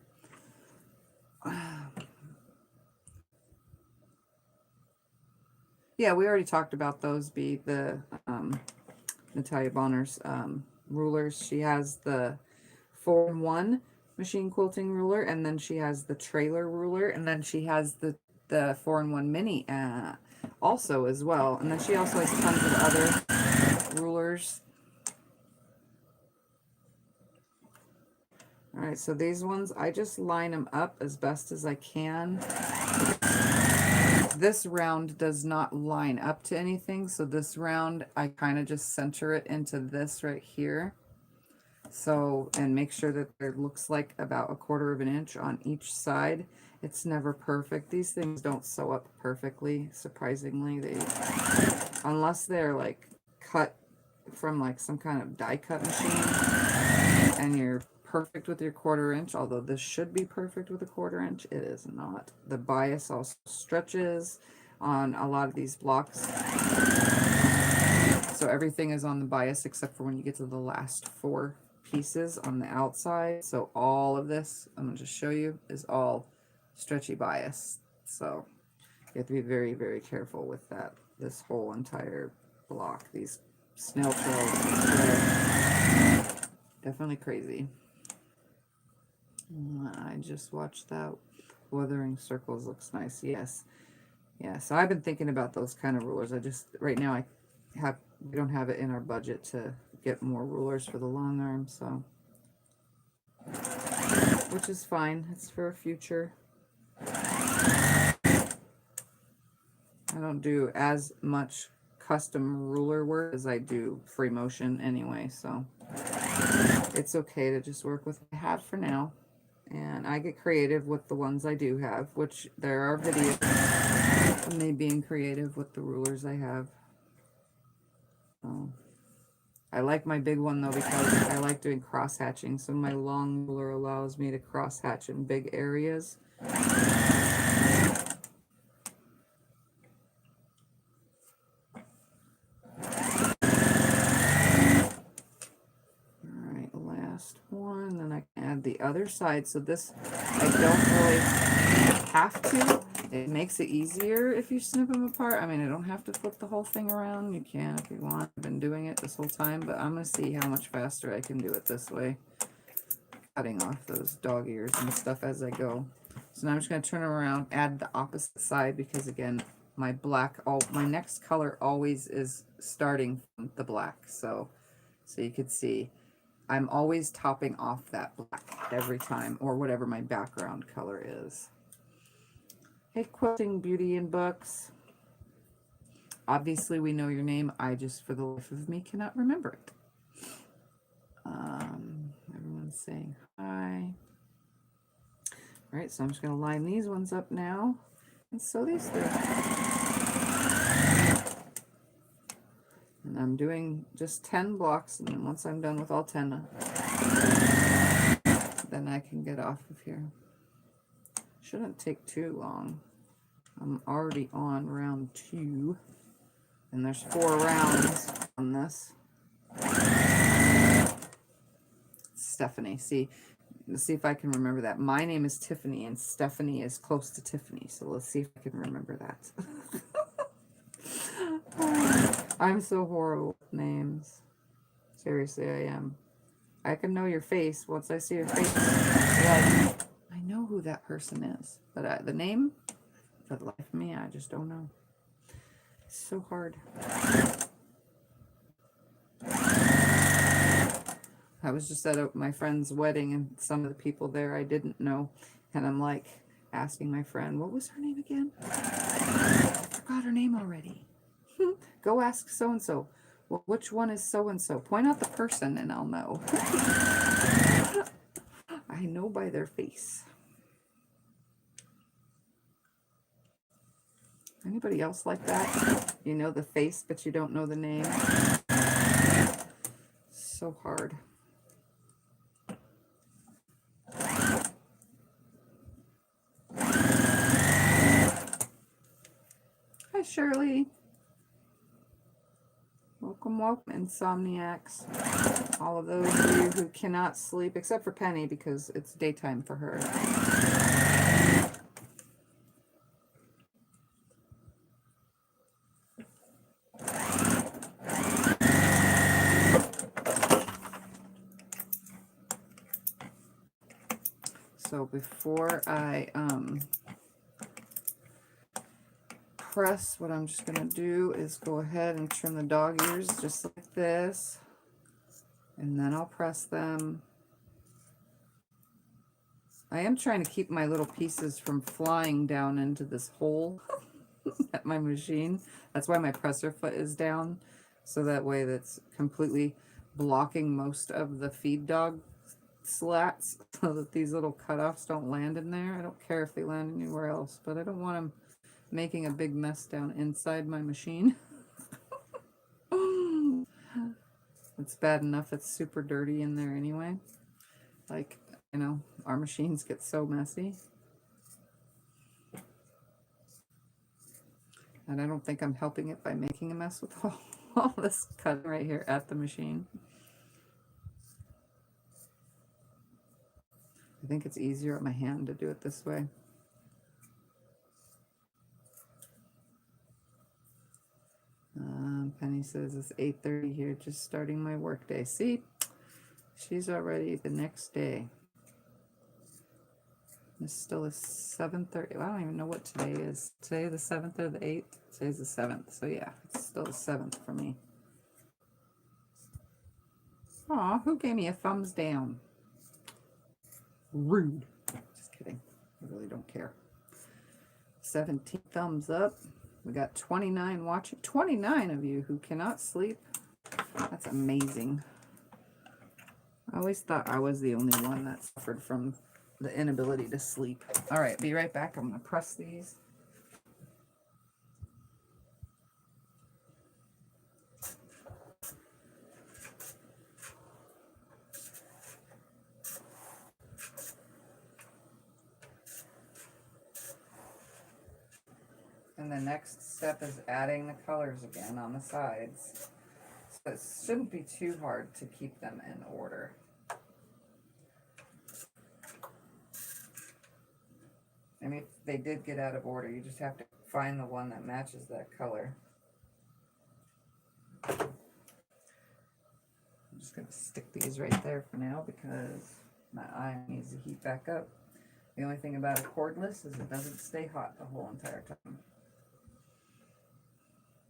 [SPEAKER 1] Yeah, we already talked about those, the Natalia Bonner's rulers. She has the 4-in-1 machine quilting ruler, and then she has the trailer ruler, and then she has the 4-in-1 mini also as well. And then she also has tons of other rulers. All right, so these ones, I just line them up as best as I can. This round does not line up to anything, so this round, I kind of just center it into this right here. So, and make sure that there looks like about 1/4 of an inch on each side. It's never perfect. These things don't sew up perfectly, surprisingly. Unless they're like cut from like some kind of die cut machine, and you're perfect with your 1/4 inch, although this should be perfect with a 1/4 inch. It is not. The bias also stretches on a lot of these blocks. So everything is on the bias except for when you get to the last 4 pieces on the outside. So all of this, I'm going to just show you, is all stretchy bias. So you have to be very, very careful with that. This whole entire block, these snail trails, definitely crazy. I just watched that. Wuthering Circles looks nice. Yes. Yeah, so I've been thinking about those kind of rulers. Right now we don't have it in our budget to get more rulers for the long arm, so, which is fine. It's for a future. I don't do as much custom ruler work as I do free motion anyway, so it's okay to just work with what I have for now. And I get creative with the ones I do have, which there are videos of me being creative with the rulers I have. I like my big one though because I like doing cross hatching, so my long ruler allows me to cross hatch in big areas. Alright, last one, then I can add the other side. So this, I don't really have to. It makes it easier if you snip them apart. I mean, I don't have to flip the whole thing around. You can if you want. I've been doing it this whole time, but I'm going to see how much faster I can do it this way. Cutting off those dog ears and stuff as I go. So now I'm just going to turn around, add the opposite side, because again, my next color always is starting from the black. So you could see I'm always topping off that black every time, or whatever my background color is. Hey, Quilting Beauty and Books. Obviously, we know your name. I just, for the life of me, cannot remember it. Everyone's saying hi. All right, so I'm just going to line these ones up now and sew these through. And I'm doing just 10 blocks, and then once I'm done with all 10, then I can get off of here. Shouldn't take too long. I'm already on round 2, and there's 4 rounds on this. Stephanie, let's see if I can remember that. My name is Tiffany, and Stephanie is close to Tiffany, so let's see if I can remember that. I'm so horrible with names. Seriously, I am. I can know your face once I see your face. Like, I know who that person is, but the name, for the life of me, I just don't know. It's so hard. I was just at my friend's wedding, and some of the people there I didn't know, and I'm like asking my friend, what was her name again? I forgot her name already. Go ask so-and-so. Well, which one is so-and-so? Point out the person and I'll know. I know by their face. Anybody else like that? You know the face, but you don't know the name. So hard. Hi, Shirley. Welcome, welcome, Insomniacs. All of those of you who cannot sleep, except for Penny, because it's daytime for her. So before I press, what I'm just going to do is go ahead and trim the dog ears just like this, and then I'll press them. I am trying to keep my little pieces from flying down into this hole at my machine. That's why my presser foot is down, so that way that's completely blocking most of the feed dog slats, so that these little cutoffs don't land in there. I don't care if they land anywhere else, but I don't want them making a big mess down inside my machine. It's bad enough it's super dirty in there anyway. Like, you know, our machines get so messy. And I don't think I'm helping it by making a mess with all this cut right here at the machine. I think it's easier on my hand to do it this way. Penny says it's 8:30 here, just starting my work day. See, she's already the next day. It's still is 7:30. Well, I don't even know what today is. Today the 7th or the 8th? Today's the 7th. So yeah, it's still the 7th for me. Aw, who gave me a thumbs down? Rude. Just kidding. I really don't care. 17 thumbs up. We got 29 watching. 29 of you who cannot sleep. That's amazing. I always thought I was the only one that suffered from the inability to sleep. All right, be right back. I'm going to press these. And the next step is adding the colors again on the sides. So it shouldn't be too hard to keep them in order. I mean, if they did get out of order, you just have to find the one that matches that color. I'm just going to stick these right there for now because my iron needs to heat back up. The only thing about a cordless is it doesn't stay hot the whole entire time.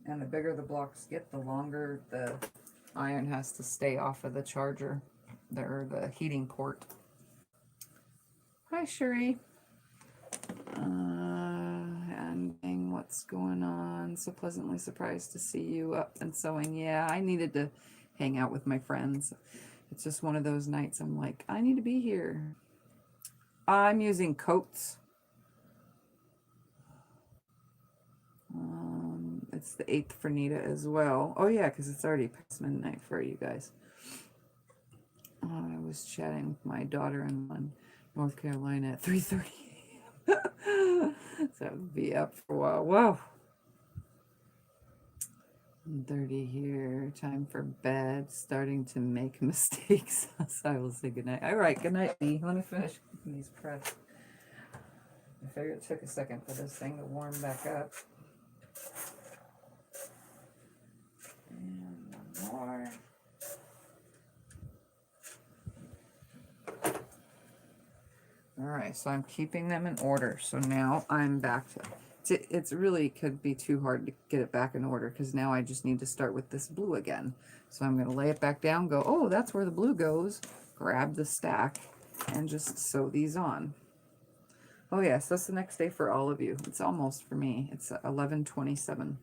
[SPEAKER 1] And the bigger the blocks get, the longer the iron has to stay off of the charger, or the heating port. Hi, Sherry. And what's going on? So pleasantly surprised to see you up and sewing. Yeah, I needed to hang out with my friends. It's just one of those nights I'm like, I need to be here. I'm using Quilts. It's the 8th for Nita as well. Oh yeah, because it's already past midnight for you guys. I was chatting with my daughter-in-law in North Carolina at 3:30 a.m. So I'll be up for a while. Wow. 30 here. Time for bed. Starting to make mistakes. So I will say goodnight. All right, goodnight, Lee. Let me finish these press. I figured it took a second for this thing to warm back up. And one more. All right, so I'm keeping them in order. So now I'm back to, it's really could be too hard to get it back in order because now I just need to start with this blue again. So I'm going to lay it back down, go, oh, that's where the blue goes, grab the stack, and just sew these on. Oh yes, that's the next day for all of you. It's almost for me. It's 11:27.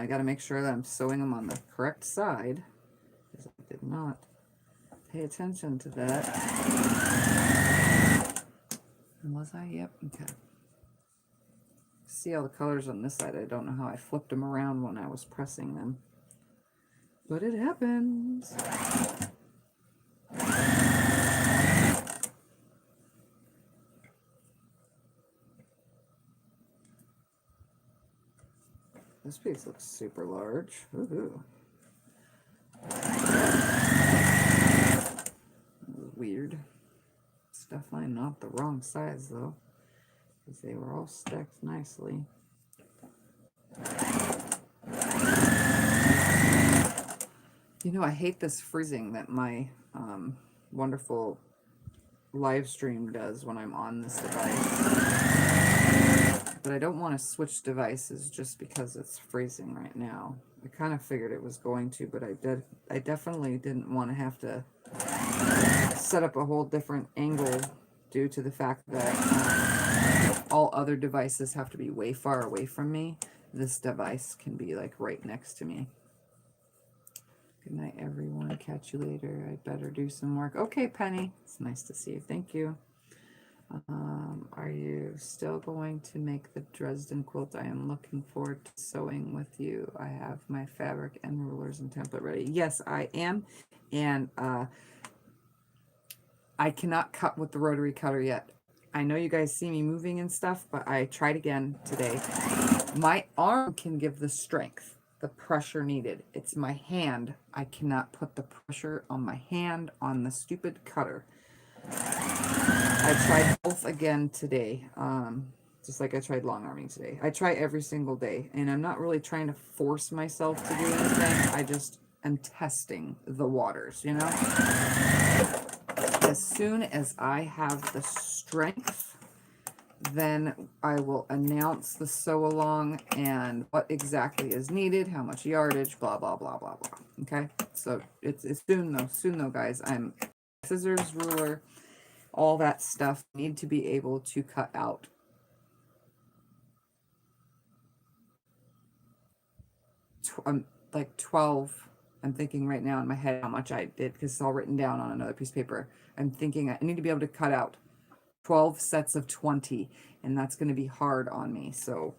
[SPEAKER 1] I got to make sure that I'm sewing them on the correct side, because I did not pay attention to that. And was I? Yep. Okay. See all the colors on this side. I don't know how I flipped them around when I was pressing them, but it happens. This piece looks super large. Ooh. Weird. It's definitely not the wrong size though, because they were all stacked nicely. You know, I hate this freezing that my wonderful live stream does when I'm on this device. But I don't want to switch devices just because it's freezing right now. I kind of figured it was going to, but I definitely didn't want to have to set up a whole different angle due to the fact that all other devices have to be way far away from me. This device can be like right next to me. Good night, everyone. Catch you later. I better do some work. Okay, Penny. It's nice to see you. Thank you. Are you still going to make the Dresden quilt? I am looking forward to sewing with you. I have my fabric and rulers and template ready. Yes, I am. And I cannot cut with the rotary cutter yet. I know you guys see me moving and stuff, but I tried again today. My arm can give the strength, the pressure needed. It's my hand. I cannot put the pressure on my hand on the stupid cutter. I tried both again today, just like I tried long arming today. I try every single day, and I'm not really trying to force myself to do anything. I just am testing the waters, you know? As soon as I have the strength, then I will announce the sew along and what exactly is needed, how much yardage, blah, blah, blah, blah, blah. Okay? So it's soon though, guys. I'm scissors, ruler, all that stuff need to be able to cut out like 12. I'm thinking right now in my head how much I did because it's all written down on another piece of paper. I'm thinking I need to be able to cut out 12 sets of 20, and that's going to be hard on me. So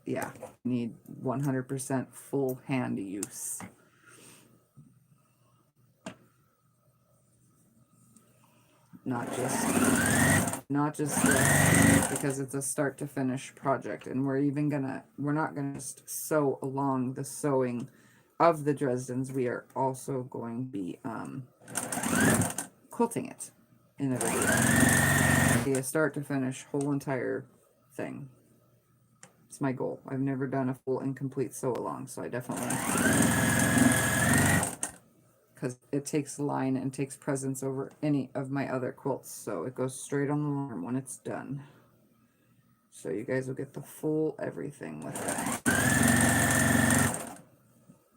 [SPEAKER 1] yeah, need 100% full hand use. Not just because it's a start to finish project, and we're not gonna just sew along the sewing of the Dresdens. We are also going to be quilting it in a video. Be a start to finish whole entire thing. It's my goal. I've never done a full incomplete sew along, so I definitely, because it takes line and takes presence over any of my other quilts, so it goes straight on the arm when it's done. So you guys will get the full everything with that.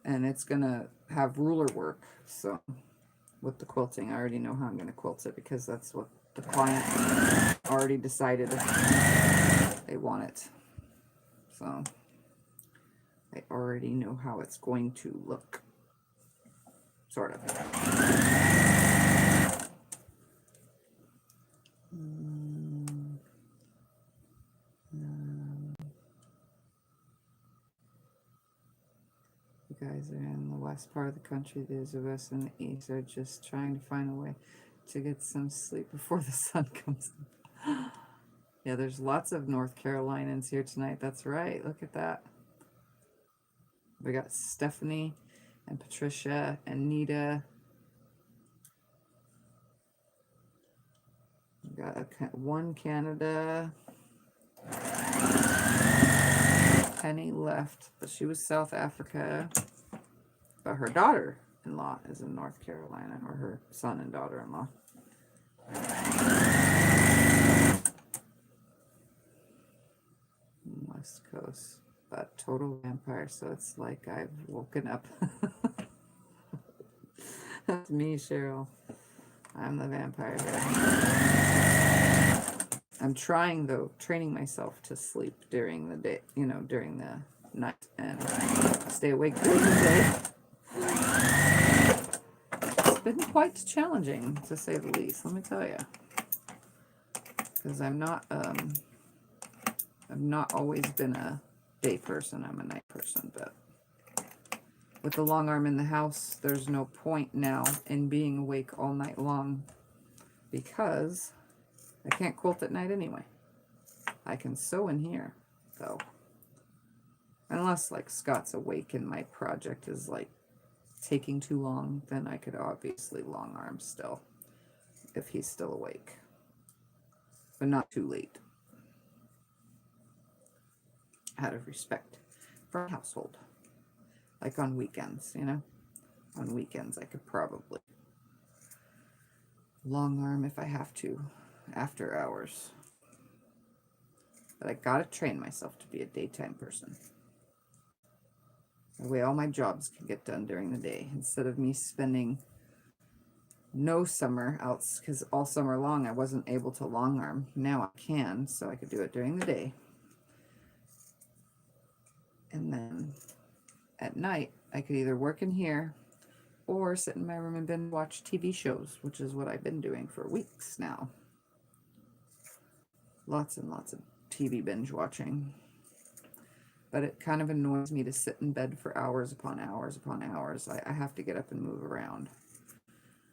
[SPEAKER 1] And it's gonna have ruler work, so with the quilting, I already know how I'm gonna quilt it because that's what the client already decided they want it. So I already know how it's going to look. Sort of. You guys are in the west part of the country. There's the west and the east are just trying to find a way to get some sleep before the sun comes up. Yeah, there's lots of North Carolinians here tonight. That's right. Look at that. We got Stephanie and Patricia and Nita. We got one Canada. Penny left, but she was South Africa. But her daughter-in-law is in North Carolina, or her son and daughter-in-law. West Coast, but total vampire, so it's like I've woken up. That's me, Cheryl. I'm the vampire here. I'm trying, though, training myself to sleep during the day, you know, during the night and stay awake during the day. It's been quite challenging, to say the least, let me tell you. Because I've not always been a day person, I'm a night person, but with the long arm in the house, there's no point now in being awake all night long because I can't quilt at night anyway. I can sew in here, though. Unless, like, Scott's awake and my project is, like, taking too long, then I could obviously long arm still, if he's still awake. But not too late. Out of respect for our household. Like on weekends, you know? On weekends I could probably long arm if I have to, after hours. But I gotta train myself to be a daytime person. That way all my jobs can get done during the day, instead of me spending no summer out, because all summer long I wasn't able to long arm. Now I can, so I could do it during the day. And then at night, I could either work in here or sit in my room and binge watch TV shows, which is what I've been doing for weeks now. Lots and lots of TV binge watching. But it kind of annoys me to sit in bed for hours upon hours upon hours. I have to get up and move around.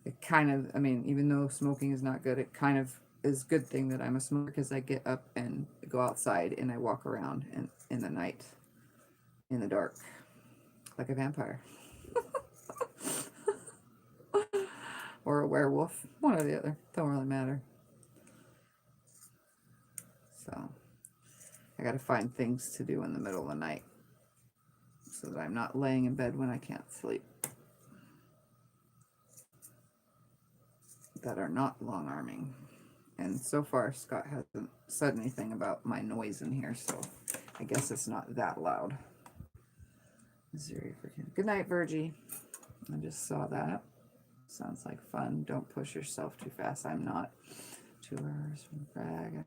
[SPEAKER 1] It kind of, I mean, even though smoking is not good, it kind of is a good thing that I'm a smoker, because I get up and go outside and I walk around in the night, in the dark, like a vampire. Or a werewolf, one or the other, don't really matter. So I gotta find things to do in the middle of the night so that I'm not laying in bed when I can't sleep, that are not long arming. And so far Scott hasn't said anything about my noise in here, so I guess it's not that loud. Good night, Virgie. I just saw that. Sounds like fun. Don't push yourself too fast. I'm not. 2 hours from the bag.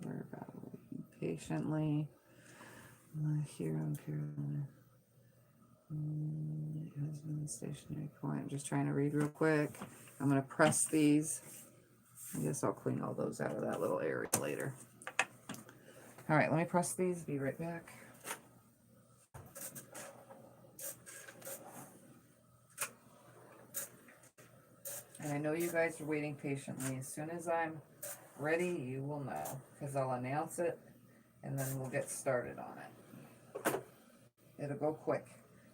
[SPEAKER 1] We're about waiting patiently. My hero in Carolina. Husband stationary point. I'm just trying to read real quick. I'm going to press these. I guess I'll clean all those out of that little area later. All right, let me press these. Be right back. And I know you guys are waiting patiently. As soon as I'm ready, you will know, because I'll announce it and then we'll get started on it. It'll go quick.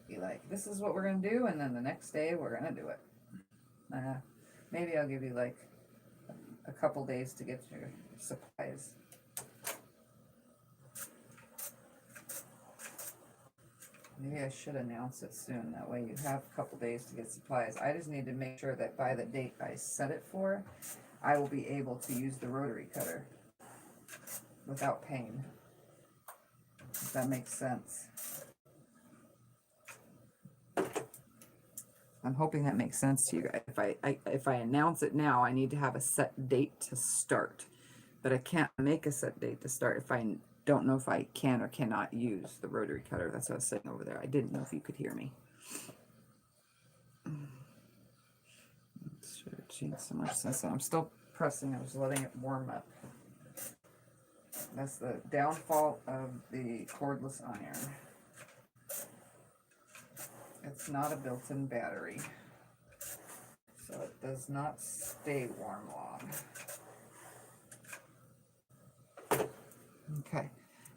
[SPEAKER 1] Be like, this is what we're going to do, and then the next day we're going to do it. Maybe I'll give you like a couple days to get your supplies. Maybe I should announce it soon. That way you have a couple days to get supplies. I just need to make sure that by the date I set it for, I will be able to use the rotary cutter without pain. If that makes sense. I'm hoping that makes sense to you guys. If I announce it now, I need to have a set date to start. But I can't make a set date to start if I don't know if I can or cannot use the rotary cutter. That's what I was saying over there. I didn't know if you could hear me. Should have changed so much since then. I'm still pressing. I was letting it warm up. That's the downfall of the cordless iron. It's not a built-in battery, so it does not stay warm long. Okay,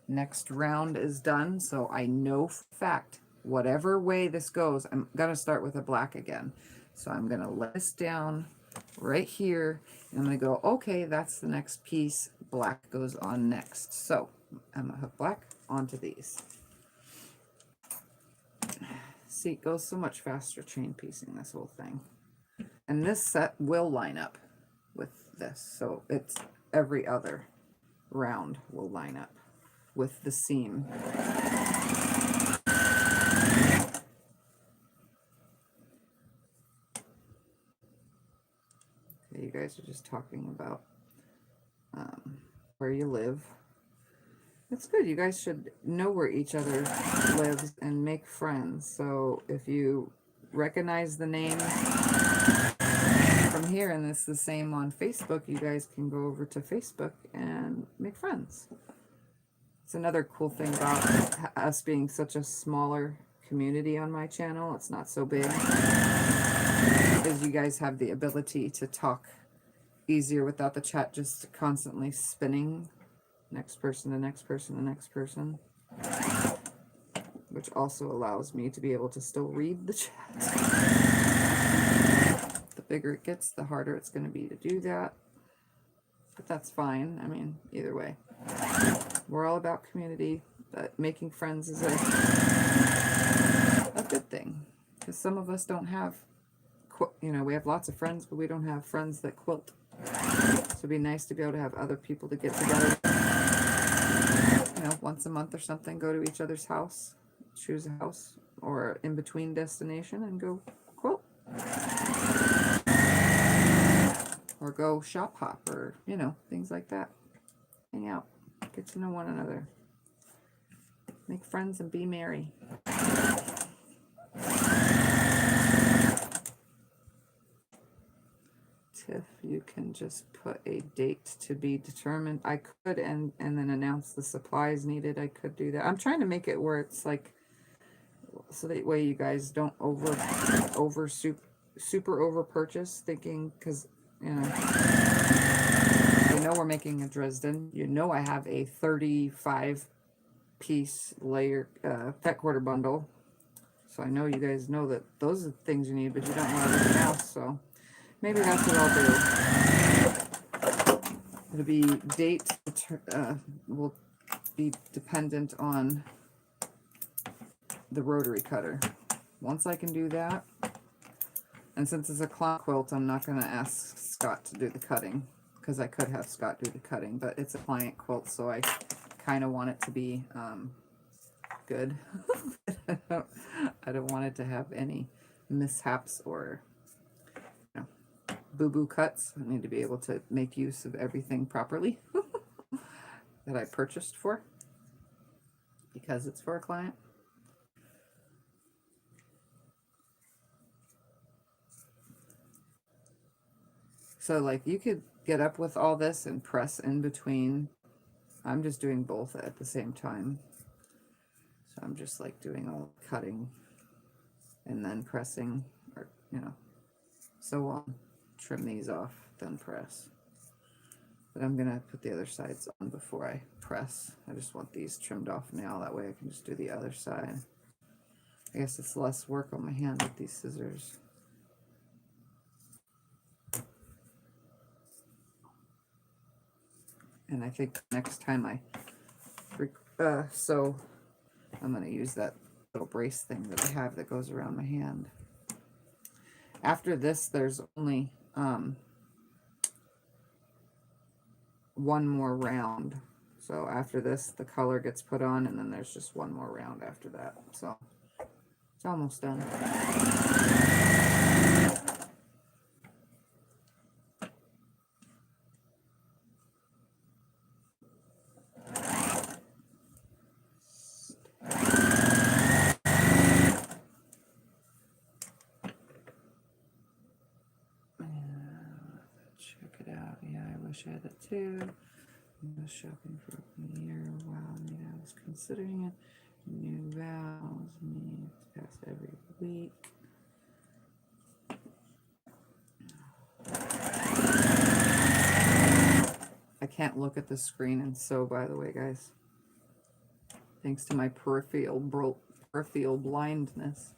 [SPEAKER 1] next round is done, so I know for a fact, whatever way this goes, I'm going to start with a black again. So I'm going to let this down right here, and I'm going to go, okay, that's the next piece. Black goes on next. So I'm going to hook black onto these. See, it goes so much faster chain piecing this whole thing. And this set will line up with this, so it's every other round will line up with the seam. Okay, you guys are just talking about where you live. It's good. You guys should know where each other lives and make friends. So if you recognize the name from here and it's the same on Facebook, you guys can go over to Facebook and make friends. It's another cool thing about us being such a smaller community on my channel. It's not so big. Is you guys have the ability to talk easier without the chat just constantly spinning. Next person, the next person, the next person. Which also allows me to be able to still read the chat. The bigger it gets, the harder it's going to be to do that. But that's fine. I mean, either way. We're all about community, but making friends is a good thing. Because some of us don't have, you know, we have lots of friends, but we don't have friends that quilt. So it'd be nice to be able to have other people to get together, you know, once a month or something, go to each other's house, choose a house or in-between destination and go quilt. Or go shop hop or, you know, things like that. Hang out, get to know one another. Make friends and be merry. If you can just put a date to be determined, I could, and then announce the supplies needed. I could do that. I'm trying to make it where it's like, so that way you guys don't super over purchase, thinking, because you know we're making a Dresden. You know I have a 35 piece layer pet quarter bundle, so I know you guys know that those are the things you need, but you don't know everything else. So maybe that's what I'll do. It'll be date will be dependent on the rotary cutter. Once I can do that, and since it's a clock quilt, I'm not going to ask Scott to do the cutting, because I could have Scott do the cutting, but it's a client quilt, so I kind of want it to be good. I don't want it to have any mishaps or boo-boo cuts. I need to be able to make use of everything properly that I purchased for, because it's for a client. So like you could get up with all this and press in between. I'm just doing both at the same time. So I'm just like doing all cutting and then pressing, or you know, so on. Trim these off, then press. But I'm gonna put the other sides on before I press. I just want these trimmed off now, that way I can just do the other side. I guess it's less work on my hand with these scissors. And I think next time I sew, I'm gonna use that little brace thing that I have that goes around my hand. After this, there's only one more round. So after this, the color gets put on, and then there's just one more round after that. So it's almost done. I had it too. I was shopping for a year. Wow, I was considering it. New vows need to pass every week. I can't look at the screen and sew, by the way, guys. Thanks to my peripheral blindness.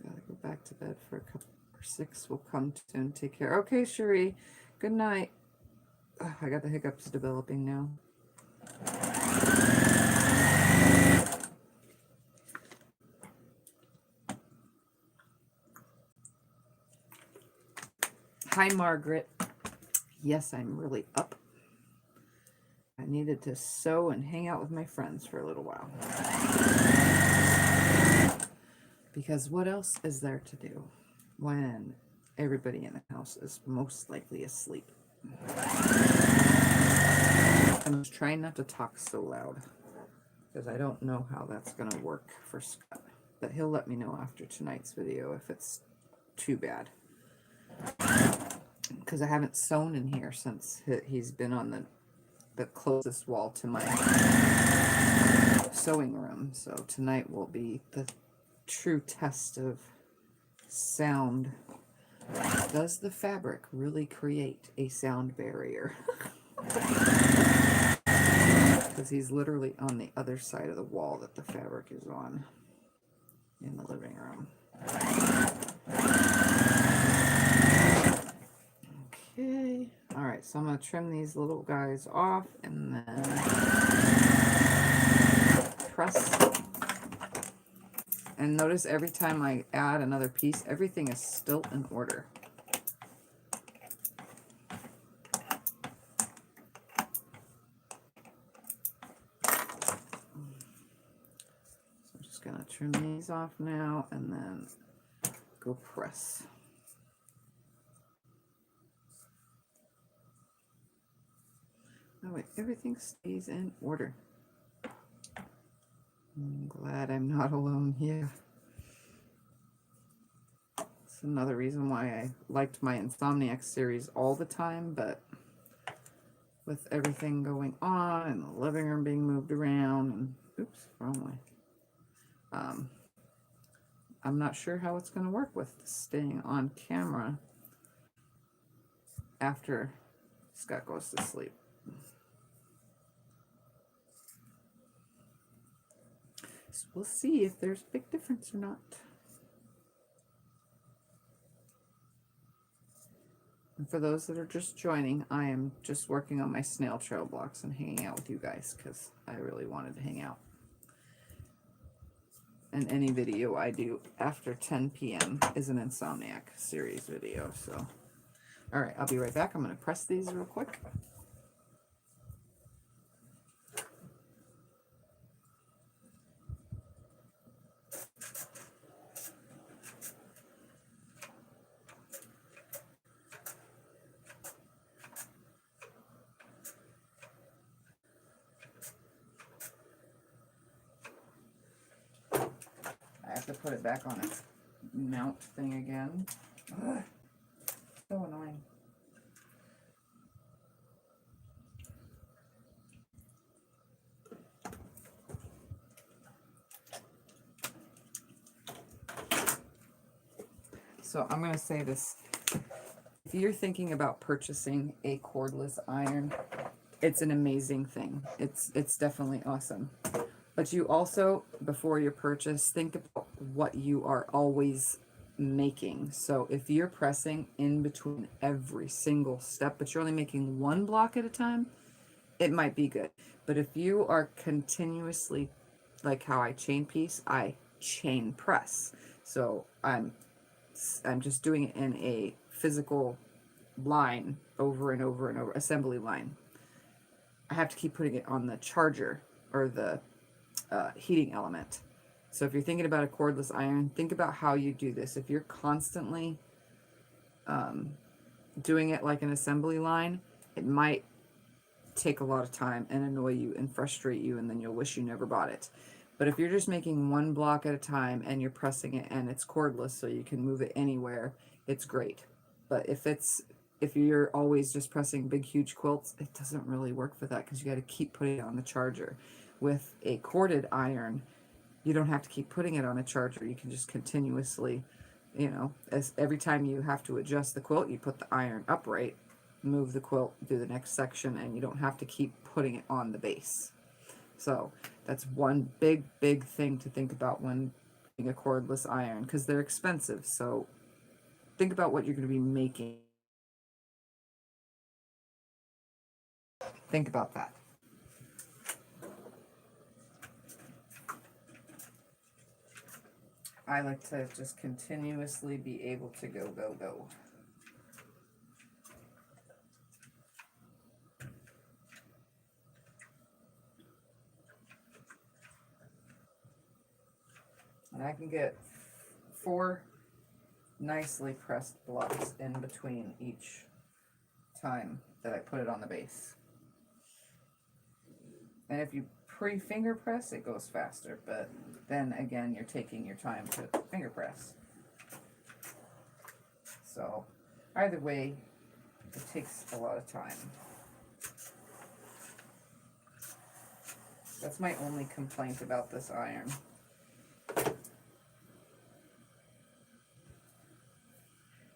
[SPEAKER 1] Gotta go back to bed for a couple, or 6 will come soon. Take care. Okay, Cherie. Good night. Oh, I got the hiccups developing now. Hi, Margaret. Yes, I'm really up. I needed to sew and hang out with my friends for a little while. Because what else is there to do when everybody in the house is most likely asleep? I'm just trying not to talk so loud because I don't know how that's going to work for Scott. But he'll let me know after tonight's video if it's too bad. Because I haven't sewn in here since he's been on the closest wall to my sewing room. So tonight will be the true test of sound. Does the fabric really create a sound barrier? Because he's literally on the other side of the wall that the fabric is on in the living room. Okay. All right, so I'm going to trim these little guys off and then press. And notice every time I add another piece, everything is still in order. Gonna trim these off now and then go press. Oh wait, everything stays in order. I'm glad I'm not alone here. It's another reason why I liked my Insomniac series all the time, but with everything going on and the living room being moved around and oops, wrong way. I'm not sure how it's going to work with staying on camera after Scott goes to sleep. So we'll see if there's a big difference or not. And for those that are just joining, I am just working on my Snail Trail blocks and hanging out with you guys because I really wanted to hang out. And any video I do after 10 p.m. is an Insomniac series video. So, all right, I'll be right back. I'm going to press these real quick. I have to put it back on its mount thing again. Ugh, so annoying. So I'm going to say this. If you're thinking about purchasing a cordless iron, it's an amazing thing. It's definitely awesome. But you also, before your purchase, think about what you are always making. So if you're pressing in between every single step, but you're only making one block at a time, it might be good. But if you are continuously, like how I chain piece, I chain press. So I'm just doing it in a physical line over and over and over, assembly line. I have to keep putting it on the charger or the heating element. So if you're thinking about a cordless iron, think about how you do this. If you're constantly doing it like an assembly line, it might take a lot of time and annoy you and frustrate you, and then you'll wish you never bought it. But if you're just making one block at a time and you're pressing it and it's cordless so you can move it anywhere, it's great. But if you're always just pressing big huge quilts, it doesn't really work for that because you got to keep putting it on the charger. With a corded iron, you don't have to keep putting it on a charger. You can just continuously, you know, as every time you have to adjust the quilt, you put the iron upright, move the quilt, do the next section, and you don't have to keep putting it on the base. So that's one big thing to think about when getting a cordless iron, because they're expensive. So think about what you're going to be making. Think about that. I like to just continuously be able to go. And I can get 4 nicely pressed blocks in between each time that I put it on the base. And if you pre-finger press, it goes faster, but then again, you're taking your time to finger press. So either way, it takes a lot of time. That's my only complaint about this iron.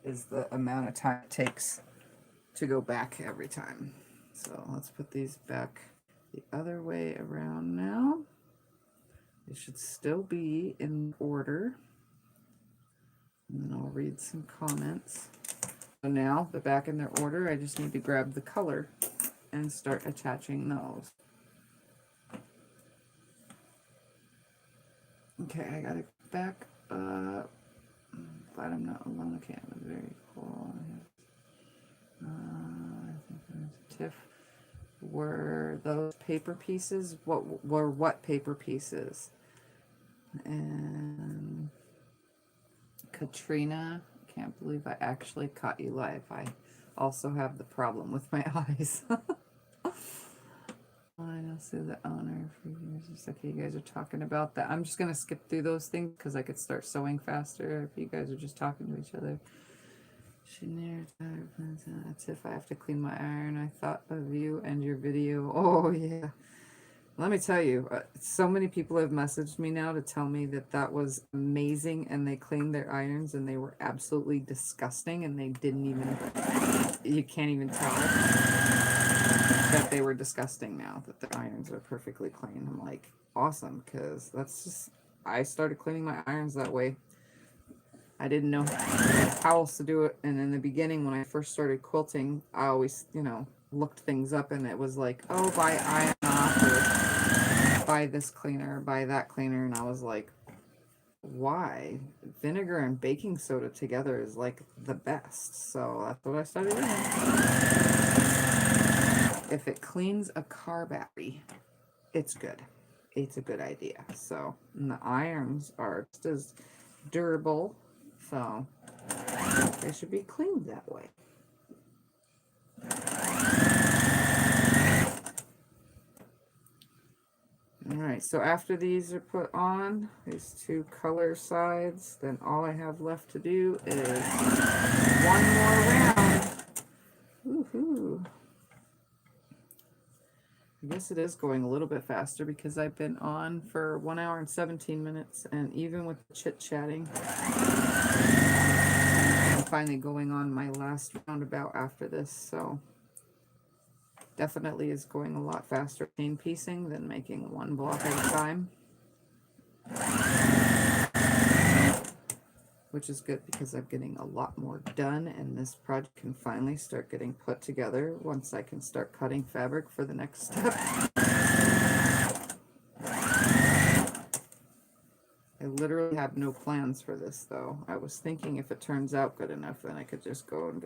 [SPEAKER 1] Is the amount of time it takes to go back every time. So let's put these back the other way around now. They should still be in order. And then I'll read some comments. So now they're back in their order. I just need to grab the color and start attaching those. Okay, I got it back up. Glad I'm not alone. Okay, that was very cool. I think there's Tiff. Were those paper pieces? What paper pieces? And Katrina, can't believe I actually caught you live. I also have the problem with my eyes. I don't see the owner for years. It's okay, you guys are talking about that. I'm just going to skip through those things because I could start sewing faster if you guys are just talking to each other. That's if I have to clean my iron. I thought of you and your video. Oh, yeah. Let me tell you, so many people have messaged me now to tell me that that was amazing and they cleaned their irons and they were absolutely disgusting and they didn't even, you can't even tell that they were disgusting now, that the irons are perfectly clean. I'm like, awesome, because that's just, I started cleaning my irons that way. I didn't know how else to do it, and in the beginning when I first started quilting, I always, you know, looked things up and it was like, oh, buy iron off, or buy this cleaner, buy that cleaner, and I was like, why? Vinegar and baking soda together is like the best, so that's what I started doing. If it cleans a car battery, it's good. It's a good idea. So, and the irons are just as durable, so they should be cleaned that way. Alright, so after these are put on, these two color sides, then all I have left to do is one more round. Woohoo! I guess it is going a little bit faster because I've been on for 1 hour and 17 minutes, and even with chit-chatting, I'm finally going on my last roundabout after this, so definitely is going a lot faster chain piecing than making one block at a time, which is good because I'm getting a lot more done, and this project can finally start getting put together once I can start cutting fabric for the next step. I literally have no plans for this, though. I was thinking if it turns out good enough, then I could just go and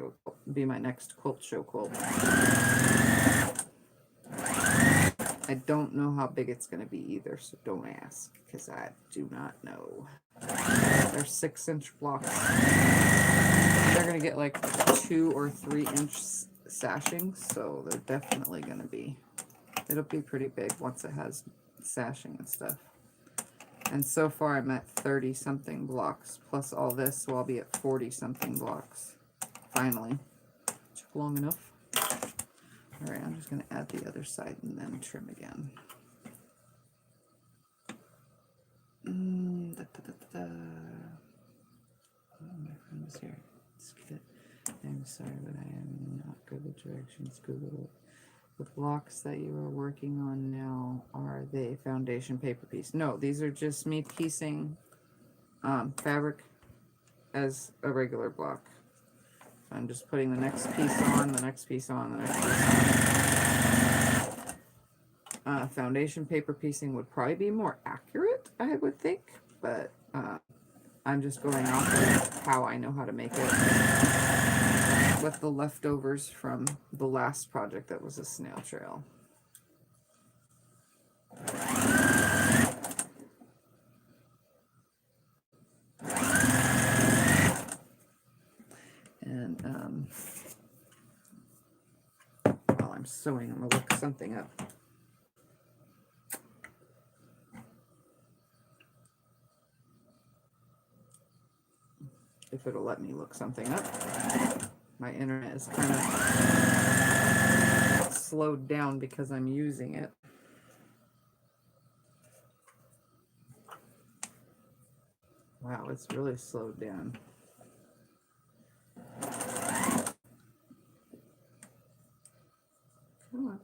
[SPEAKER 1] be my next quilt show quilt. I don't know how big it's going to be either, so don't ask, because I do not know. They're 6-inch blocks. They're going to get like 2 or 3 inch sashing, so they're definitely going to be, it'll be pretty big once it has sashing and stuff. And so far I'm at 30 something blocks plus all this, so I'll be at 40 something blocks finally. Took long enough. All right, I'm just going to add the other side and then trim again. Oh, my friend is here. Let's get it. I'm sorry, but I am not good with directions. Google it. The blocks that you are working on now, are they foundation paper piece? No, these are just me piecing fabric as a regular block. I'm just putting the next piece on, the next piece on, the next piece on. Foundation paper piecing would probably be more accurate, I would think, but I'm just going off of how I know how to make it with the leftovers from the last project that was a snail trail. And while I'm sewing. I'm gonna look something up. If it'll let me look something up. My internet is kind of slowed down because I'm using it. Wow, it's really slowed down. Come on.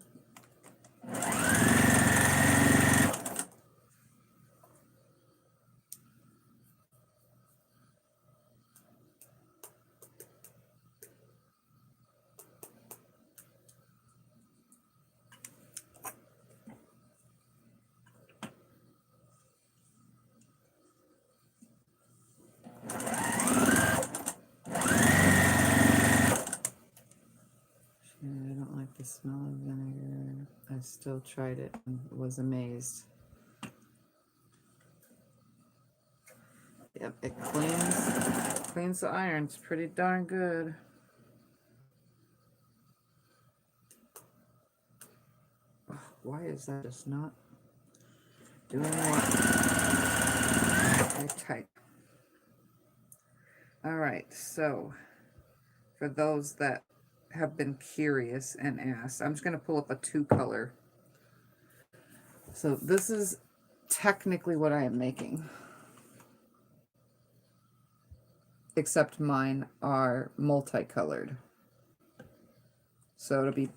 [SPEAKER 1] I don't like the smell of vinegar. I still tried it and was amazed. Yep, it cleans the irons pretty darn good. Why is that just not doing what I type? All right, so for those that have been curious and asked, I'm just going to pull up a 2-color. So this is technically what I am making, except mine are multicolored. So it'll be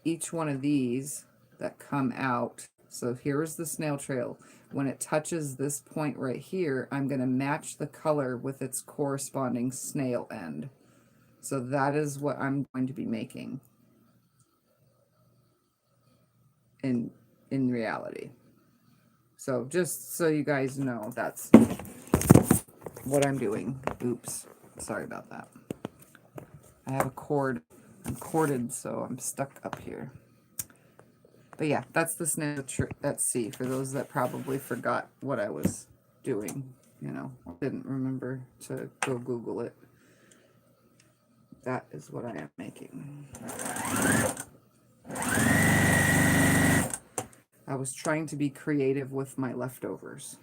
[SPEAKER 1] each one of these that come out. So here's the snail trail. When it touches this point right here, I'm going to match the color with its corresponding snail end. So that is what I'm going to be making in reality. So just so you guys know, that's what I'm doing. Oops, sorry about that. I have a cord. I'm corded, so I'm stuck up here. But yeah, that's the snail at sea, for those that probably forgot what I was doing, you know, didn't remember to go Google it. That is what I am making. I was trying to be creative with my leftovers.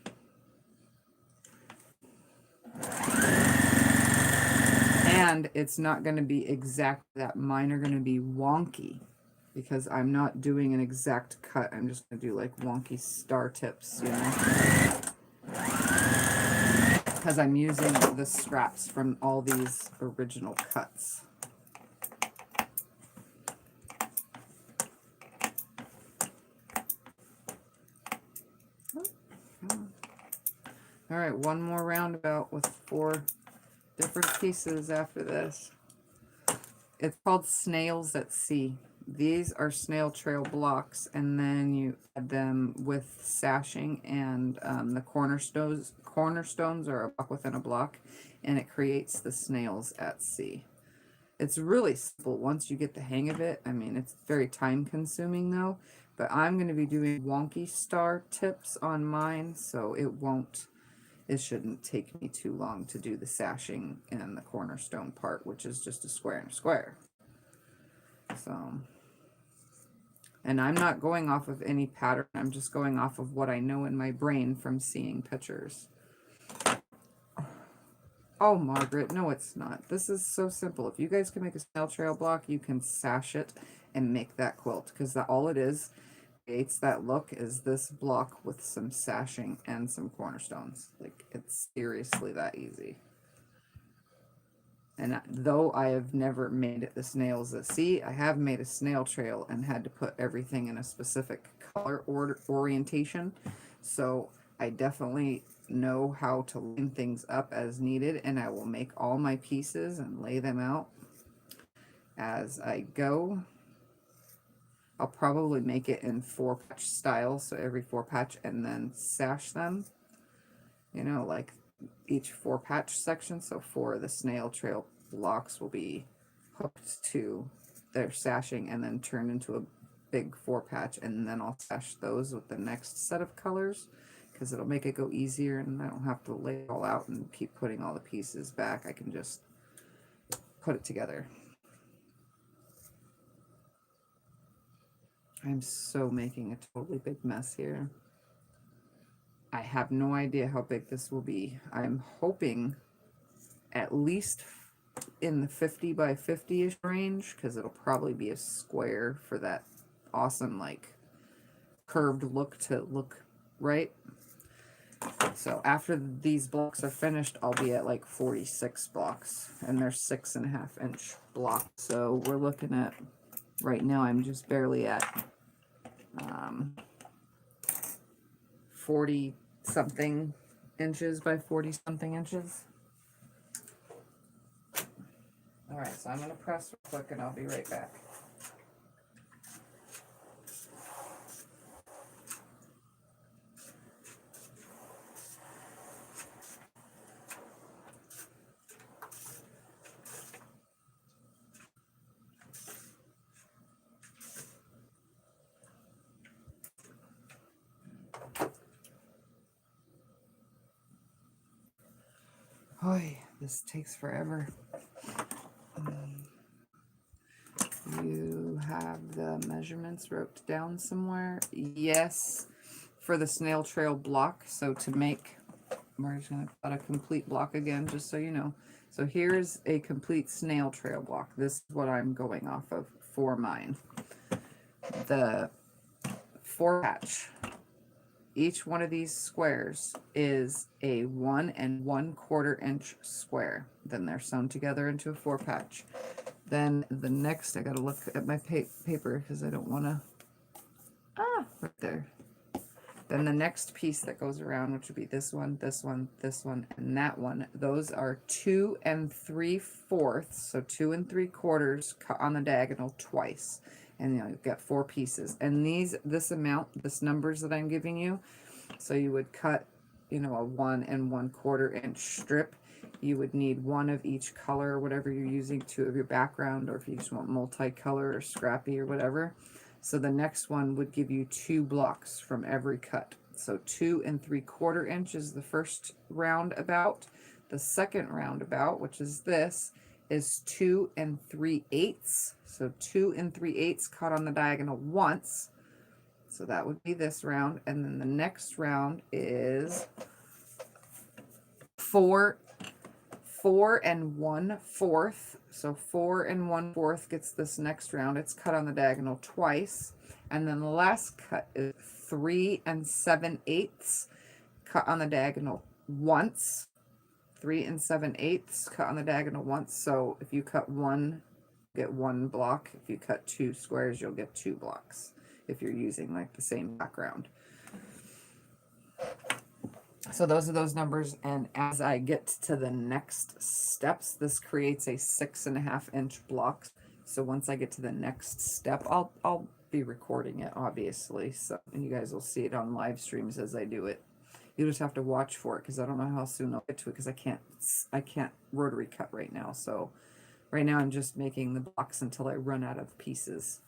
[SPEAKER 1] And it's not going to be exact that. Mine are going to be wonky because I'm not doing an exact cut. I'm just going to do like wonky star tips, you know, because I'm using the scraps from all these original cuts. All right, one more roundabout with 4 different pieces after this. It's called Snails at Sea. These are Snail Trail Blocks, and then you add them with sashing, and the cornerstones are a block within a block, and it creates the Snails at Sea. It's really simple once you get the hang of it. I mean, it's very time consuming though, but I'm going to be doing wonky star tips on mine, so it shouldn't take me too long to do the sashing and the cornerstone part, which is just a square and a square. So, and I'm not going off of any pattern. I'm just going off of what I know in my brain from seeing pictures. Oh, Margaret, no, it's not. This is so simple. If you guys can make a snail trail block, you can sash it and make that quilt, because all it is creates that look is this block with some sashing and some cornerstones. Like, it's seriously that easy. And though I have never made the Snails at Sea, I have made a snail trail and had to put everything in a specific color orientation. So I definitely know how to line things up as needed, and I will make all my pieces and lay them out as I go. I'll probably make it in 4-patch style, so every 4-patch, and then sash them, you know, like each 4-patch section. So 4 of the snail trail blocks will be hooked to their sashing and then turned into a big 4-patch, and then I'll sash those with the next set of colors, because it'll make it go easier, and I don't have to lay it all out and keep putting all the pieces back. I can just put it together. I'm so making a totally big mess here. I have no idea how big this will be. I'm hoping at least in the 50 by 50-ish range, because it'll probably be a square for that awesome, like, curved look to look right. So after these blocks are finished, I'll be at like 46 blocks, and they're 6.5 inch blocks. So we're looking at, right now I'm just barely at 40 something inches by 40 something inches. All right, so I'm going to press real quick and I'll be right back. Boy, this takes forever. You have the measurements wrote down somewhere? Yes, for the Snail Trail block. So to make, we're just going to cut a complete block again, just so you know. So here's a complete Snail Trail block. This is what I'm going off of for mine. The 4-patch. Each one of these squares is a 1 1/4 inch square. Then they're sewn together into a 4-patch. Then the next, I gotta look at my paper because I don't want to, right there. Then the next piece that goes around, which would be this one, this one, this one, and that one, those are 2 3/4, so 2 3/4 cut on the diagonal twice. And you know, you've got 4 pieces. And this amount, this numbers that I'm giving you, so you would cut, you know, a 1 1/4 inch strip. You would need one of each color, or whatever you're using, 2 of your background, or if you just want multicolor or scrappy or whatever. So the next one would give you 2 blocks from every cut. So 2 3/4 inches the first roundabout. The second roundabout, which is this, is 2 3/8. So 2 3/8 cut on the diagonal once. So that would be this round. And then the next round is 4 1/4. So 4 1/4 gets this next round. It's cut on the diagonal twice. And then the last cut is 3 7/8 cut on the diagonal once. 3 7/8 cut on the diagonal once. So if you cut one, get 1 block. If you cut 2 squares, you'll get 2 blocks if you're using like the same background. So those are those numbers, and as I get to the next steps, this creates a 6.5 inch block. So once I get to the next step, I'll be recording it, obviously, so you guys will see it on live streams as I do it. You just have to watch for it, because I don't know how soon I'll get to it, because I can't rotary cut right now. So right now I'm just making the blocks until I run out of pieces.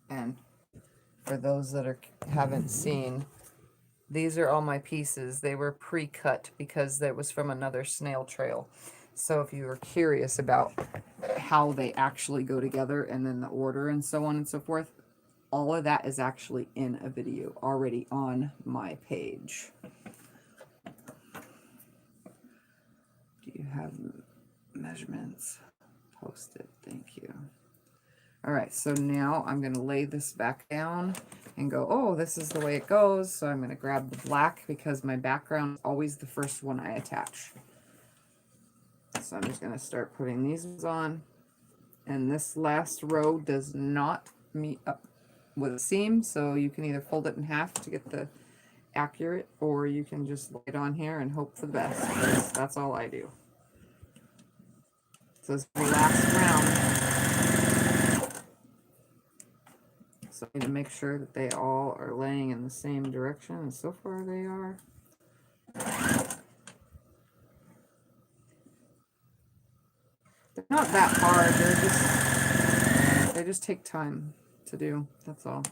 [SPEAKER 1] And for those that haven't seen, these are all my pieces. They were pre-cut because that was from another snail trail. So if you were curious about how they actually go together and then the order and so on and so forth, all of that is actually in a video already on my page. Do you have measurements posted? Thank you. All right, so now I'm going to lay this back down and go, oh, this is the way it goes. So I'm going to grab the black because my background is always the first one I attach. So I'm just going to start putting these ones on. And this last row does not meet up with a seam, so you can either fold it in half to get the accurate, or you can just lay it on here and hope for the best. That's all I do. So this is the last round. So I need to make sure that they all are laying in the same direction, and so far they are. They're not that hard, they just take time to do, that's all.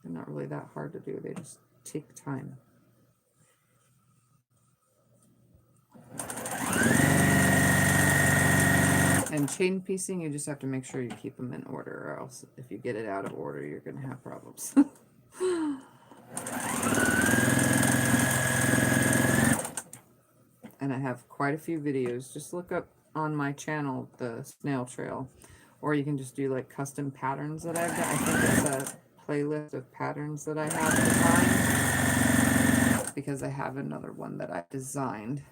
[SPEAKER 1] They're not really that hard to do, they just take time. And chain piecing, you just have to make sure you keep them in order, or else if you get it out of order, you're going to have problems. And I have quite a few videos. Just look up on my channel, the Snail Trail, or you can just do like custom patterns that I've done. I think it's a playlist of patterns that I have designed, because I have another one that I designed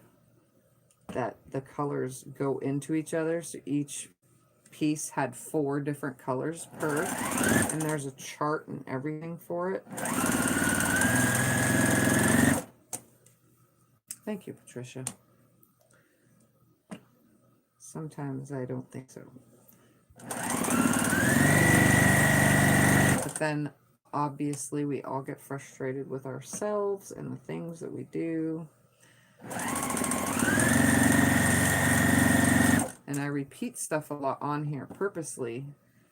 [SPEAKER 1] that the colors go into each other, so each piece had 4 different colors per, and there's a chart and everything for it. Thank you, Patricia. Sometimes I don't think so. But then obviously we all get frustrated with ourselves and the things that we do. And I repeat stuff a lot on here purposely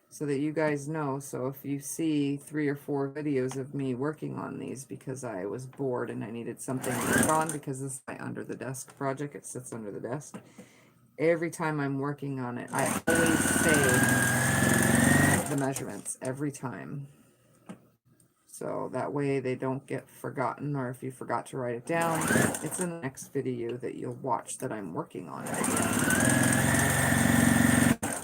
[SPEAKER 1] so that you guys know. So if you see 3 or 4 videos of me working on these because I was bored and I needed something to work on, because this is my under the desk project, it sits under the desk. Every time I'm working on it, I always say the measurements every time. So that way they don't get forgotten, or if you forgot to write it down, it's in the next video that you'll watch that I'm working on it again.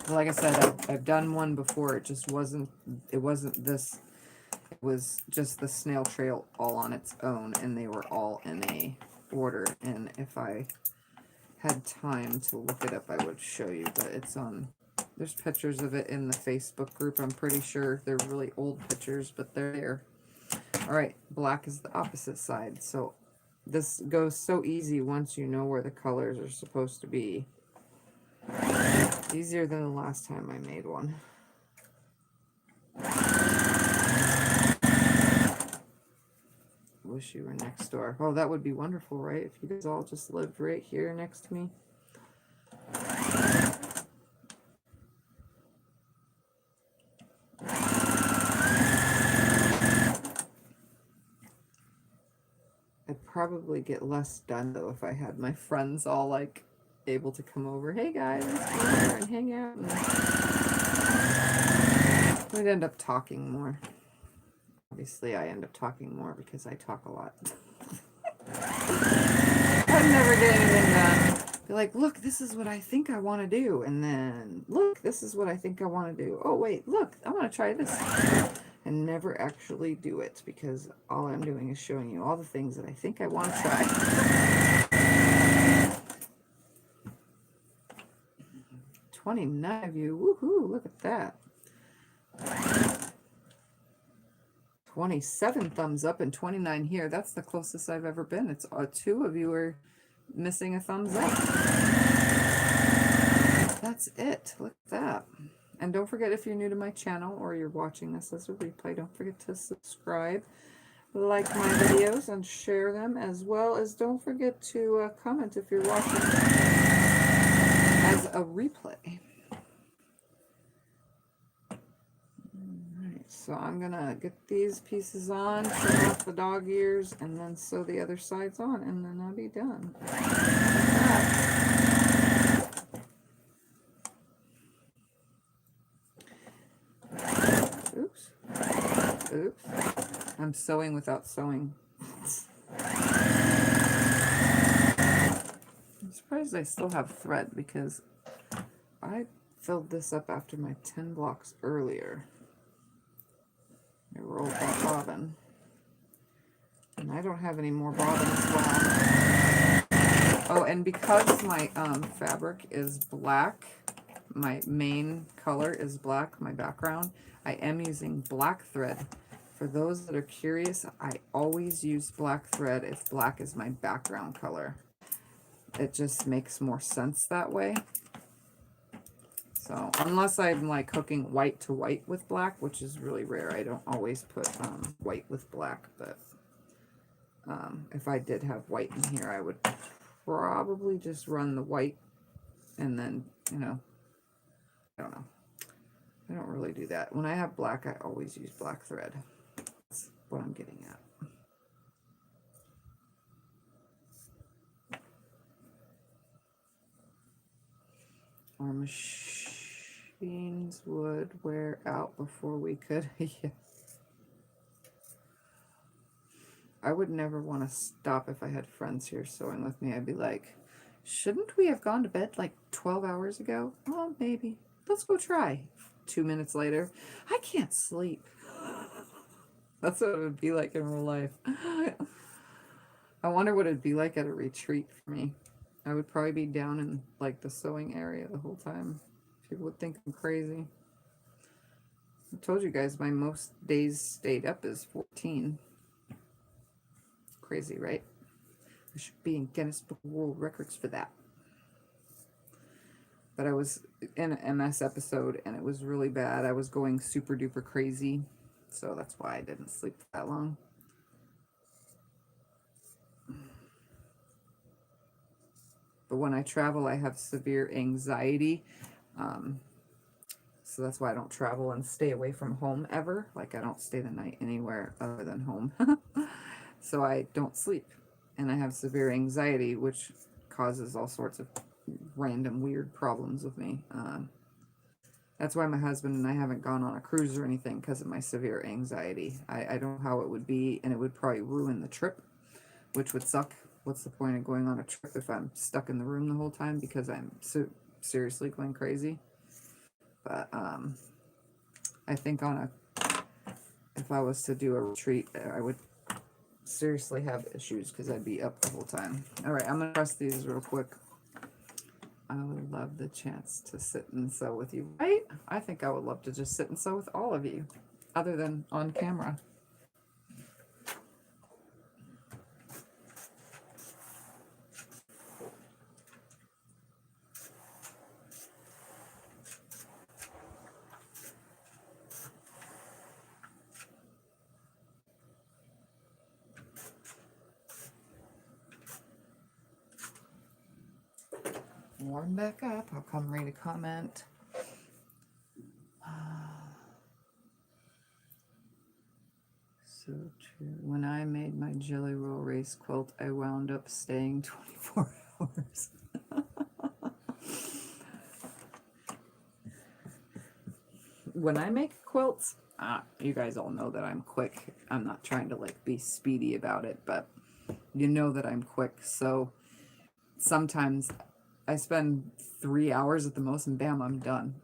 [SPEAKER 1] Like I said, I've done one before. It wasn't this. It was just the Snail Trail all on its own, and they were all in a order. And if I had time to look it up, I would show you. But it's on. There's pictures of it in the Facebook group. I'm pretty sure they're really old pictures, but they're there. All right, black is the opposite side. So this goes so easy once you know where the colors are supposed to be. Easier than the last time I made one. Wish you were next door. Oh, that would be wonderful, right? If you guys all just lived right here next to me. I'd probably get less done though if I had my friends all like able to come over. Hey guys, let's go over and hang out. And we'd end up talking more. Obviously, I end up talking more because I talk a lot. I'd never get anything done. Be like, look, this is what I think I want to do. And then, look, this is what I think I want to do. Oh, wait, look, I want to try this. And never actually do it, because all I'm doing is showing you all the things that I think I want to try. 29 of you. Woohoo, look at that. 27 thumbs up and 29 here. That's the closest I've ever been. It's 2 of you are missing a thumbs up. That's it. Look at that. And don't forget, if you're new to my channel or you're watching this as a replay, don't forget to subscribe, like my videos, and share them, as well as don't forget to comment if you're watching as a replay. So I'm going to get these pieces on, trim off the dog ears, and then sew the other sides on, and then I'll be done. Oops. Oops. I'm sewing without sewing. I'm surprised I still have thread, because I filled this up after my 10 blocks earlier. I rolled that bobbin, and I don't have any more bobbins left. Oh, and because my fabric is black, my main color is black, my background, I am using black thread. For those that are curious, I always use black thread if black is my background color. It just makes more sense that way. So unless I'm like hooking white to white with black, which is really rare, I don't always put white with black, but if I did have white in here, I would probably just run the white and then, you know, I don't know. I don't really do that. When I have black, I always use black thread. That's what I'm getting at. Our machines would wear out before we could. Yeah. I would never want to stop if I had friends here sewing with me. I'd be like, shouldn't we have gone to bed like 12 hours ago? Oh, maybe. Let's go try. 2 minutes later, I can't sleep. That's what it would be like in real life. I wonder what it'd be like at a retreat for me. I would probably be down in like the sewing area the whole time. People would think I'm crazy. I told you guys my most days stayed up is 14. Crazy, right? I should be in Guinness Book of World Records for that. But I was in an MS episode and it was really bad. I was going super duper crazy. So that's why I didn't sleep that long. But when I travel, I have severe anxiety. So that's why I don't travel and stay away from home ever. Like I don't stay the night anywhere other than home. So I don't sleep. And I have severe anxiety, which causes all sorts of random weird problems with me. That's why my husband and I haven't gone on a cruise or anything, because of my severe anxiety. I don't know how it would be, and it would probably ruin the trip, which would suck. What's the point of going on a trip if I'm stuck in the room the whole time because I'm seriously going crazy? But I think if I was to do a retreat, I would seriously have issues because I'd be up the whole time. All right, I'm gonna press these real quick. I would love the chance to sit and sew with you, right? I think I would love to just sit and sew with all of you, other than on camera. Warm back up. I'll come read a comment. So true. When I made my Jelly Roll Race quilt, I wound up staying 24 hours. When I make quilts, you guys all know that I'm quick. I'm not trying to like be speedy about it, but you know that I'm quick. So sometimes I spend 3 hours at the most and bam, I'm done.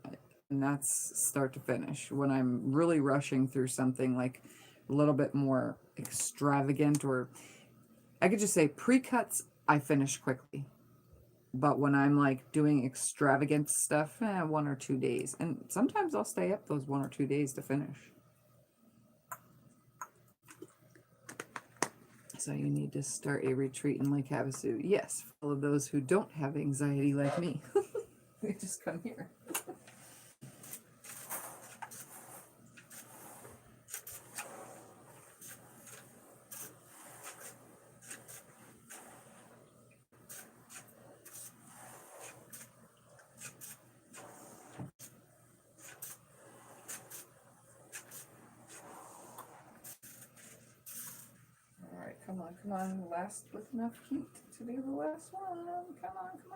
[SPEAKER 1] And that's start to finish. When I'm really rushing through something like a little bit more extravagant, or I could just say pre-cuts, I finish quickly. But when I'm like doing extravagant stuff, 1 or 2 days. And sometimes I'll stay up those 1 or 2 days to finish. So you need to start a retreat in Lake Havasu. Yes, for all of those who don't have anxiety like me. They just come here. Come on, come on, last with enough heat to be the last one. Come on, come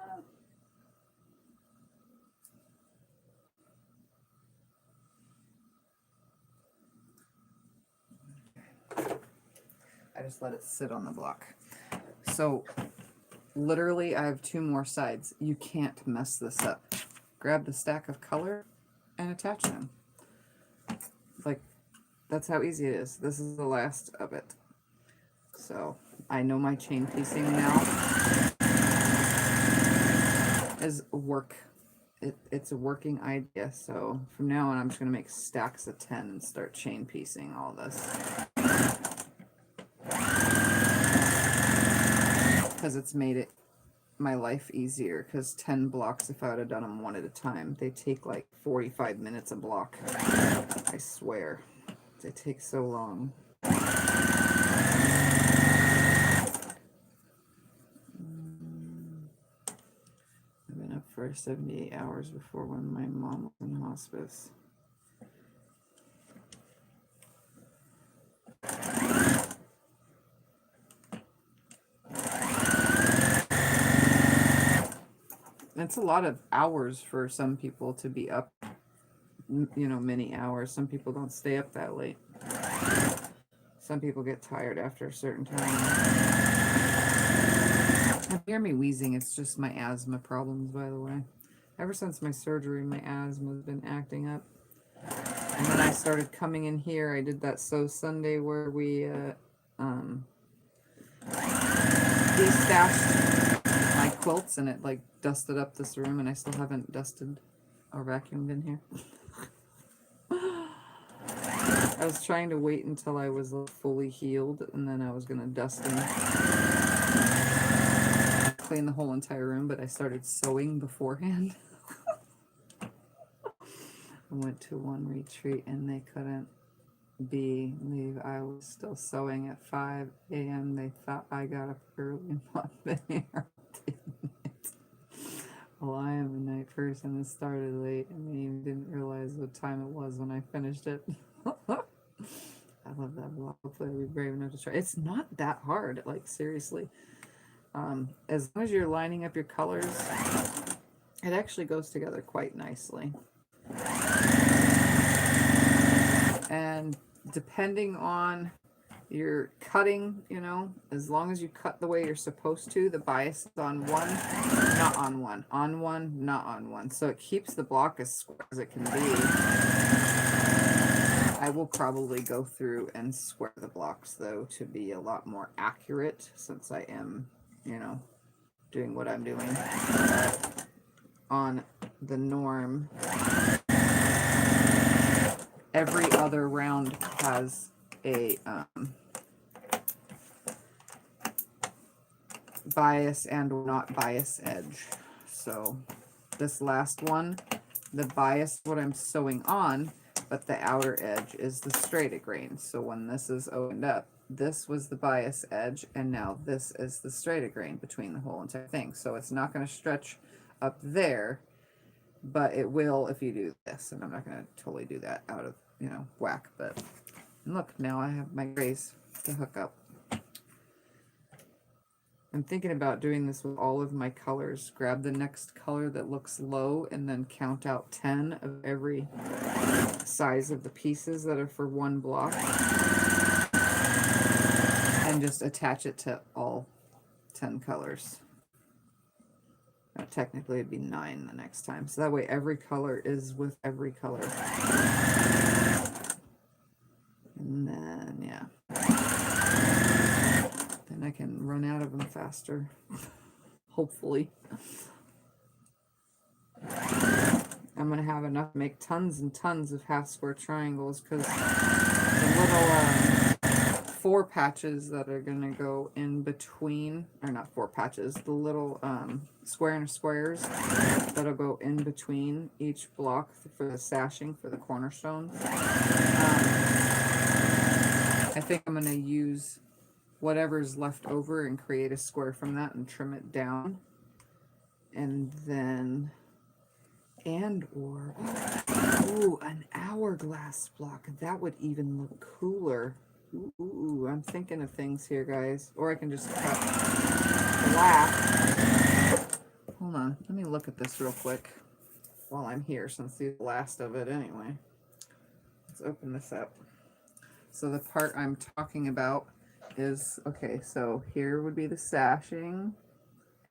[SPEAKER 1] on. I just let it sit on the block. So literally I have 2 more sides. You can't mess this up. Grab the stack of color and attach them. Like, that's how easy it is. This is the last of it. So I know my chain piecing now is work. It's a working idea. So from now on, I'm just going to make stacks of 10 and start chain piecing all this. Because it's made it my life easier, because 10 blocks, if I would have done them one at a time, they take like 45 minutes a block. I swear. They take so long. I've been up for 78 hours before when my mom was in hospice. It's a lot of hours for some people to be up, you know, many hours. Some people don't stay up that late. Some people get tired after a certain time. If you hear me wheezing, it's just my asthma problems, by the way. Ever since my surgery, my asthma has been acting up. And then I started coming in here. I did that Sew Sunday where we destashed my quilts, and it like dusted up this room, and I still haven't dusted or vacuumed in here. I was trying to wait until I was fully healed, and then I was going to dust and clean the whole entire room, but I started sewing beforehand. I went to one retreat, and they couldn't leave. I was still sewing at 5 a.m. They thought I got up early and not been here. Well, I am a night person and started late, and they even didn't realize what time it was when I finished it. I love that block. Hopefully I'll be brave enough to try. It's not that hard, like seriously. As long as you're lining up your colors, it actually goes together quite nicely. And depending on your cutting, you know, as long as you cut the way you're supposed to, the bias is on one, not on one, on one, not on one. So it keeps the block as square as it can be. I will probably go through and square the blocks, though, to be a lot more accurate, since I am, you know, doing what I'm doing. On the norm, every other round has a bias and not bias edge. So this last one, the bias is what I'm sewing on, but the outer edge is the straight grain. So when this is opened up, this was the bias edge, and now this is the straight grain between the whole entire thing. So it's not going to stretch up there, but it will if you do this. And I'm not going to totally do that out of, you know, whack. But look, now I have my grays to hook up. I'm thinking about doing this with all of my colors. Grab the next color that looks low and then count out 10 of every size of the pieces that are for one block. And just attach it to all 10 colors. Technically it'd be 9 the next time. So that way every color is with every color. And then, yeah. Then I can run out of them faster, hopefully. I'm going to have enough to make tons and tons of half square triangles, because the little 4 patches that are going to go in between, or not 4 patches, the little square and squares that'll go in between each block for the sashing for the cornerstones. I think I'm going to use whatever's left over and create a square from that and trim it down. And then, ooh, an hourglass block. That would even look cooler. Ooh, I'm thinking of things here, guys. Or I can just cut black. Hold on, let me look at this real quick while I'm here, since the last of it anyway. Let's open this up. So the part I'm talking about is, okay, so here would be the sashing,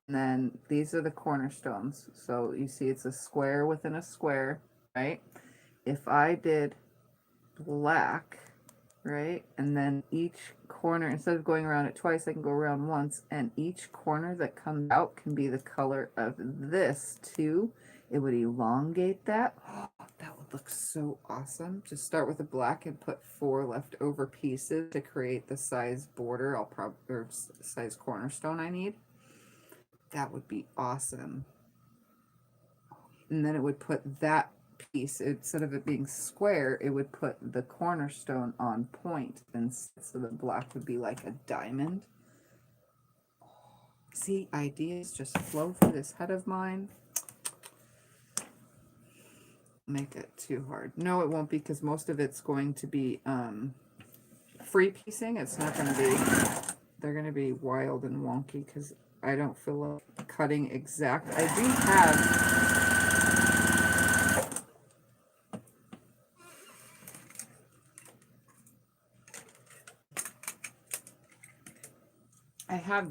[SPEAKER 1] and then these are the cornerstones. So you see it's a square within a square, right? If I did black, right, and then each corner, instead of going around it twice, I can go around once, and each corner that comes out can be the color of this too. It would elongate that. Oh, that would look so awesome. Just start with a black and put 4 leftover pieces to create the size border or size cornerstone I need. That would be awesome. And then it would put that piece, instead of it being square, it would put the cornerstone on point, and so the block would be like a diamond. See, ideas just flow through this head of mine. Make it too hard. No, it won't be, because most of it's going to be free piecing. It's not going to be, they're going to be wild and wonky, because I don't feel like cutting exact. I do have,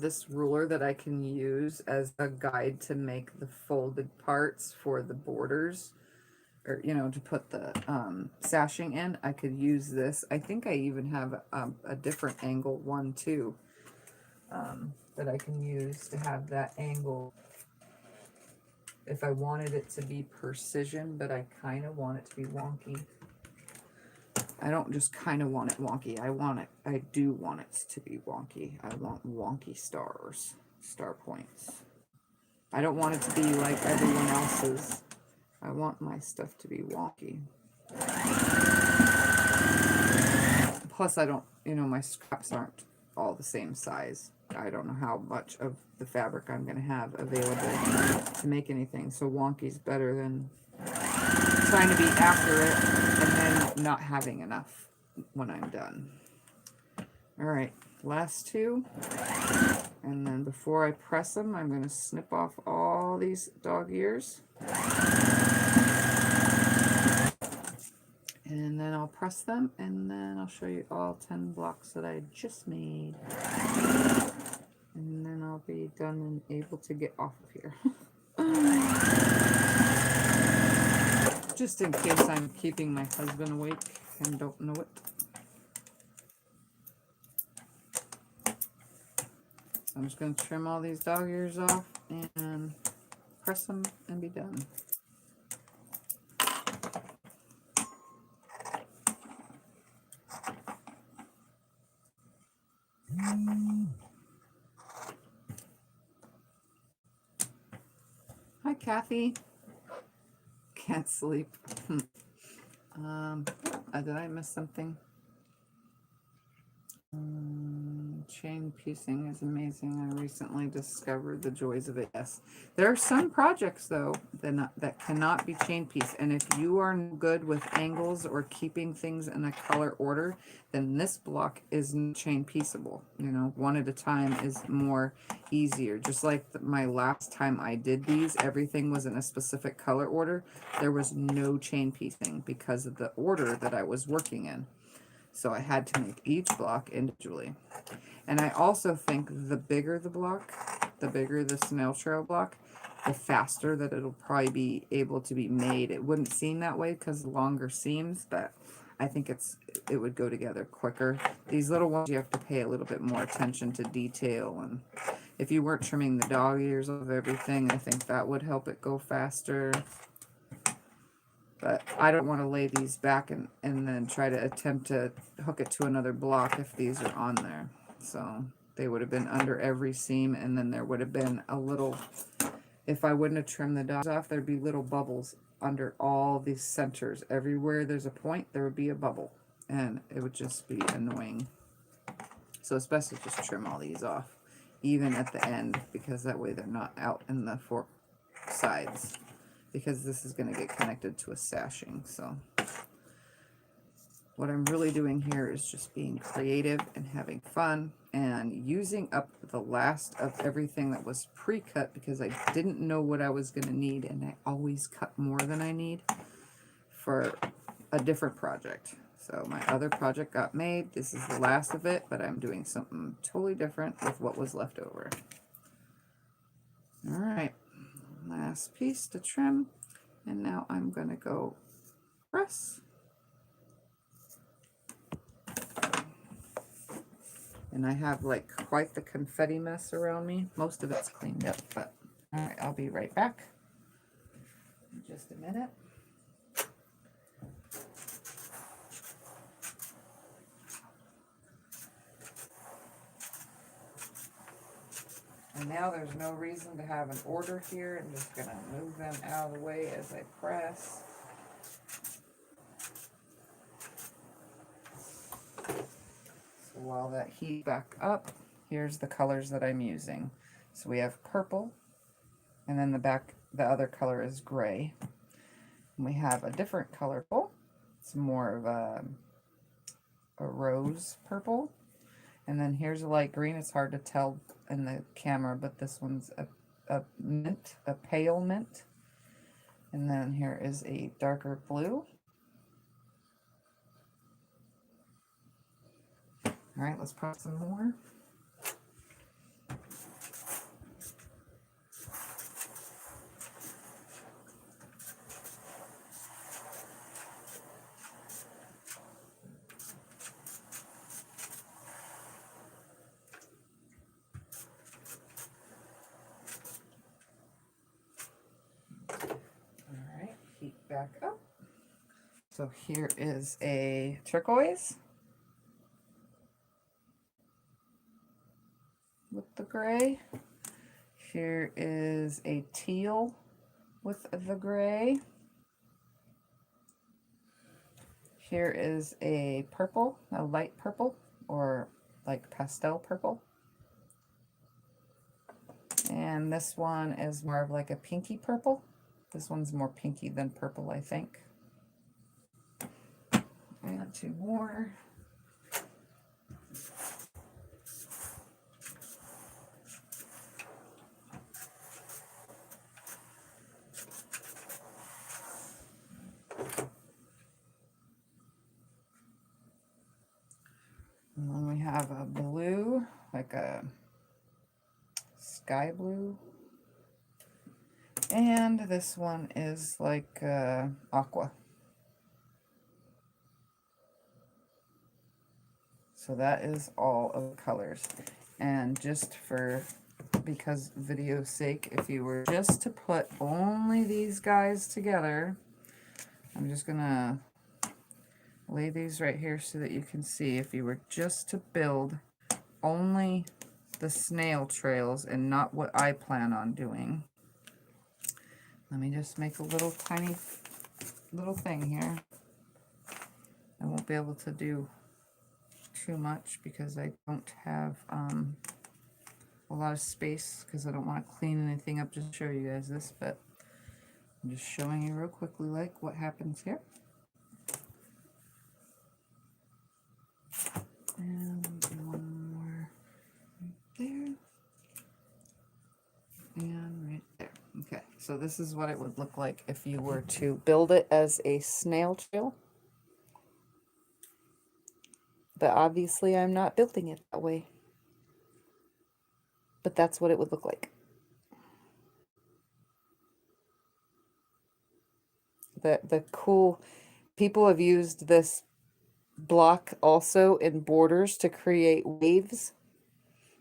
[SPEAKER 1] this ruler that I can use as a guide to make the folded parts for the borders, or, you know, to put the sashing in. I could use this. I think I even have a different angle one too, that I can use to have that angle if I wanted it to be precision, but I kind of want it to be wonky. I don't just kind of want it wonky. I do want it to be wonky. I want wonky stars, star points. I don't want it to be like everyone else's. I want my stuff to be wonky. Plus, I don't, you know, my scraps aren't all the same size. I don't know how much of the fabric I'm going to have available to make anything. So wonky's better than trying to be accurate and then not having enough when I'm done. All right, last two. And then before I press them, I'm going to snip off all these dog ears. And then I'll press them, and then I'll show you all 10 blocks that I just made. And then I'll be done and able to get off of here. Just in case I'm keeping my husband awake and don't know it. So I'm just going to trim all these dog ears off and press them and be done. Hi, Kathy. Can't sleep. Did I miss something? Chain piecing is amazing. I recently discovered the joys of it. Yes, there are some projects though that cannot be chain piece, and if you are good with angles or keeping things in a color order, then this block is chain pieceable. You know, one at a time is more easier. Just like my last time I did these, everything was in a specific color order. There was no chain piecing because of the order that I was working in. So I had to make each block individually. And I also think the bigger the block, the bigger the Snail Trail block, the faster that it'll probably be able to be made. It wouldn't seem that way because longer seams, but I think it would go together quicker. These little ones, you have to pay a little bit more attention to detail. And if you weren't trimming the dog ears of everything, I think that would help it go faster. But I don't want to lay these back and then try to attempt to hook it to another block if these are on there. So they would have been under every seam, and then there would have been a little, if I wouldn't have trimmed the dogs off, there'd be little bubbles under all these centers. Everywhere there's a point, there would be a bubble, and it would just be annoying. So it's best to just trim all these off, even at the end, because that way they're not out in the four sides. Because this is going to get connected to a sashing. So what I'm really doing here is just being creative and having fun and using up the last of everything that was pre-cut, because I didn't know what I was going to need, and I always cut more than I need for a different project. So my other project got made. This is the last of it, but I'm doing something totally different with what was left over. All right. Last piece to trim, and now I'm going to go press. And I have like quite the confetti mess around me. Most of it's cleaned up, but all right, I'll be right back in just a minute. And now there's no reason to have an order here. I'm just going to move them out of the way as I press. So while that heats back up, here's the colors that I'm using. So we have purple, and then the other color is gray. And we have a different color purple. It's more of a rose purple. And then here's a light green. It's hard to tell in the camera, but this one's a mint, a pale mint. And then here is a darker blue. All right, let's press some more. Back up. So here is a turquoise with the gray. Here is a teal with the gray. Here is a purple, a light purple, or like pastel purple. And this one is more of like a pinky purple. This one's more pinky than purple, I think. And two more. And then we have a blue, like a sky blue. And this one is like aqua. So that is all of the colors. And just for, because video's sake, if you were just to put only these guys together, I'm just gonna lay these right here so that you can see. If you were just to build only the snail trails and not what I plan on doing, let me just make a little tiny little thing here. I won't be able to do too much because I don't have a lot of space, because I don't want to clean anything up just to show you guys this, but I'm just showing you real quickly like what happens here. And one more right there. And right there. Okay, so this is what it would look like if you were to build it as a snail trail. But obviously I'm not building it that way. But that's what it would look like. The cool, people have used this block also in borders to create waves,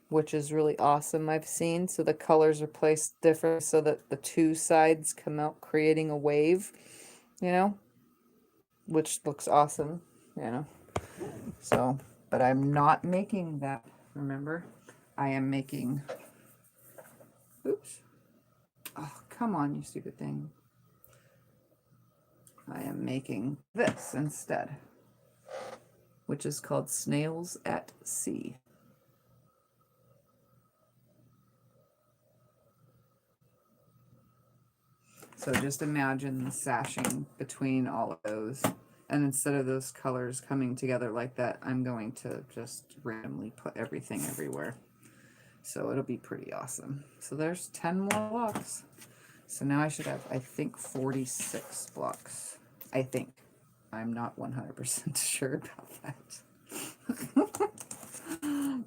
[SPEAKER 1] which is really awesome, I've seen. So the colors are placed different so that the two sides come out creating a wave, you know, which looks awesome, you know. So, but I'm not making that, remember? I am making, oops. Oh, come on, you stupid thing. I am making this instead, which is called Snails at Sea. So just imagine the sashing between all of those. And instead of those colors coming together like that, I'm going to just randomly put everything everywhere. So it'll be pretty awesome. So there's 10 more blocks. So now I should have, I think, 46 blocks. I think. I'm not 100% sure about that.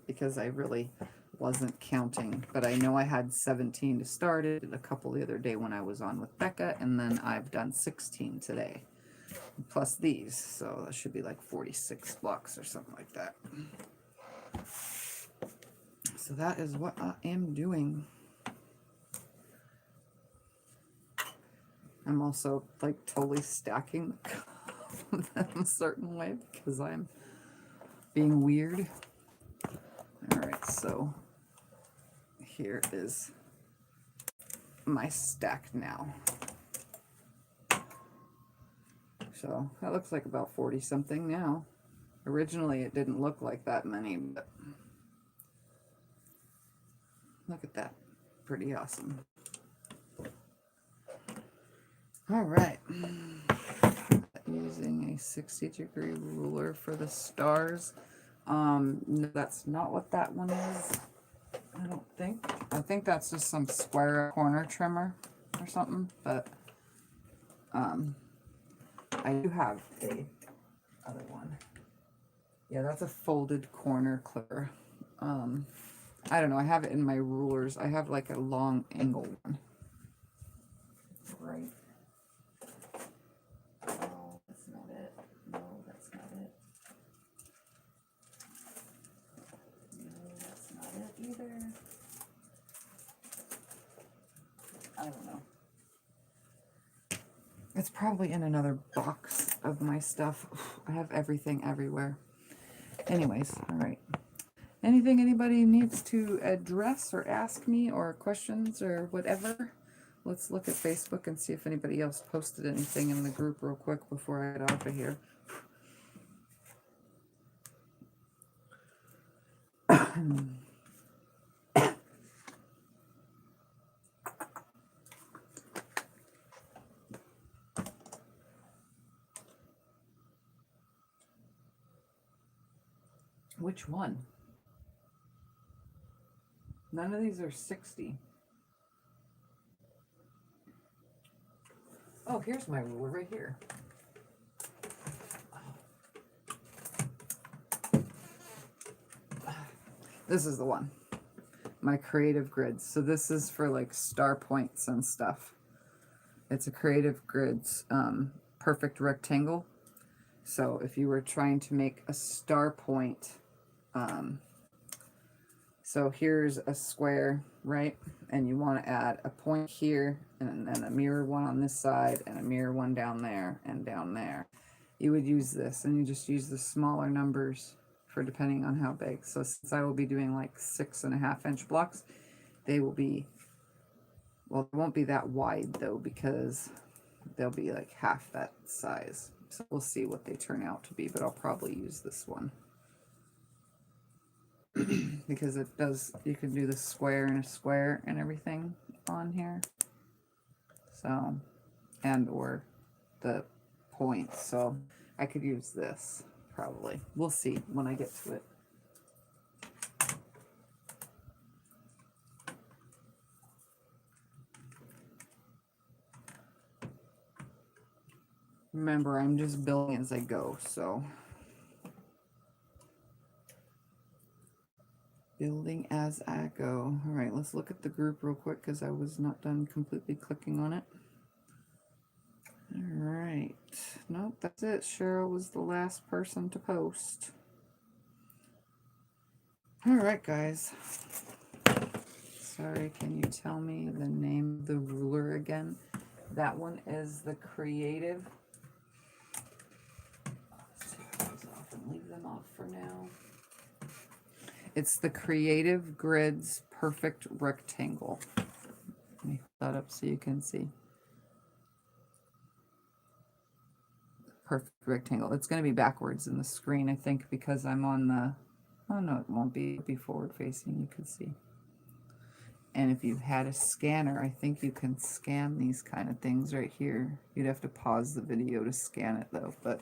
[SPEAKER 1] Because I really wasn't counting. But I know I had 17 to start it, a couple the other day when I was on with Becca, and then I've done 16 today. Plus these, so that should be like 46 blocks or something like that. So that is what I am doing. I'm also like totally stacking them in a certain way because I'm being weird. All right, so here is my stack now. So that looks like about 40 something now. Originally it didn't look like that many, but look at that. Pretty awesome. All right. Using a 60-degree ruler for the stars. No, that's not what that one is. I don't think. I think that's just some square corner trimmer or something, but I do have the other one. Yeah, that's a folded corner clipper. I don't know, I have it in my rulers. I have like a long angle one. Right. Oh, that's not it. No, that's not it. No, that's not it either. I don't know. It's probably in another box of my stuff. I have everything everywhere. Anyways, all right. Anything anybody needs to address or ask me, or questions or whatever? Let's look at Facebook and see if anybody else posted anything in the group real quick before I get off of here. Which one? None of these are 60. Oh, here's my ruler right here. This is the one. My creative grids. So this is for like star points and stuff. It's a creative grids perfect rectangle. So if you were trying to make a star point, so here's a square, right? And you want to add a point here, and then a mirror one on this side, and a mirror one down there, and down there. You would use this, and you just use the smaller numbers for depending on how big. So since I will be doing like 6.5 inch blocks, they will be, well, they won't be that wide though, because they'll be like half that size. So we'll see what they turn out to be, but I'll probably use this one. Because it does, you can do the square and a square and everything on here. So, and or the points. So I could use this probably. We'll see when I get to it. Remember, I'm just building as I go, so. Building as I go. All right, let's look at the group real quick because I was not done completely clicking on it. All right. Nope, that's it. Cheryl was the last person to post. All right, guys. Sorry, can you tell me the name of the ruler again? That one is the Creative. Let's take those off and leave them off for now. It's the Creative Grids Perfect Rectangle. Let me hold that up so you can see. Perfect rectangle. It's going to be backwards in the screen, I think, because I'm on the, oh no, it won't be, it'll be forward facing, you can see. And if you had a scanner, I think you can scan these kind of things right here. You'd have to pause the video to scan it though, but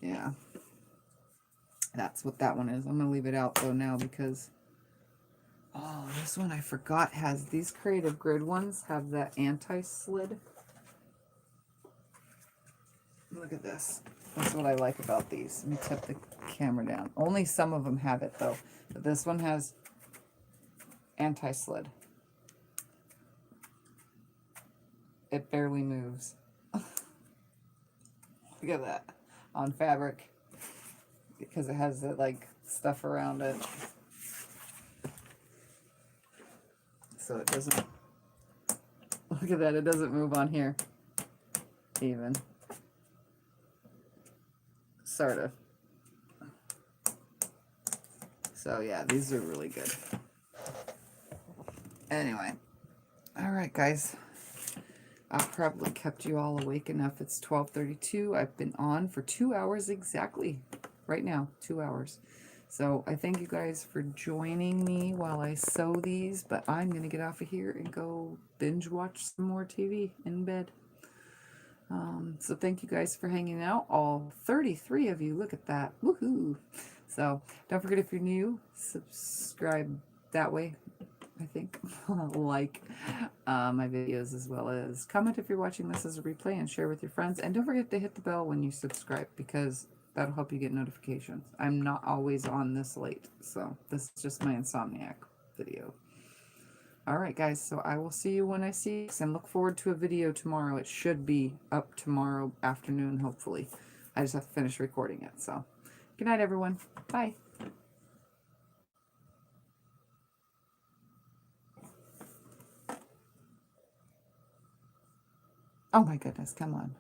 [SPEAKER 1] yeah. That's what that one is. I'm going to leave it out though now because, oh, this one I forgot has, these Creative Grid ones have that anti-slid. Look at this. That's what I like about these. Let me tip the camera down. Only some of them have it though. But this one has anti-slid. It barely moves. Look at that. On fabric. Because it has the like stuff around it. So it doesn't, look at that, it doesn't move on here. Even. Sort of. So yeah, these are really good. Anyway, all right, guys. I've probably kept you all awake enough. It's 12:32. I've been on for 2 hours exactly. Right now, 2 hours. So I thank you guys for joining me while I sew these, but I'm going to get off of here and go binge watch some more TV in bed. So thank you guys for hanging out. All 33 of you. Look at that. Woohoo! So don't forget, if you're new, subscribe that way. I think like my videos, as well as comment if you're watching this as a replay, and share with your friends. And don't forget to hit the bell when you subscribe, because that'll help you get notifications. I'm not always on this late, so this is just my Insomniac video. All right, guys, so I will see you when I see you, and look forward to a video tomorrow. It should be up tomorrow afternoon, hopefully. I just have to finish recording it. So good night, everyone. Bye. Oh my goodness, come on.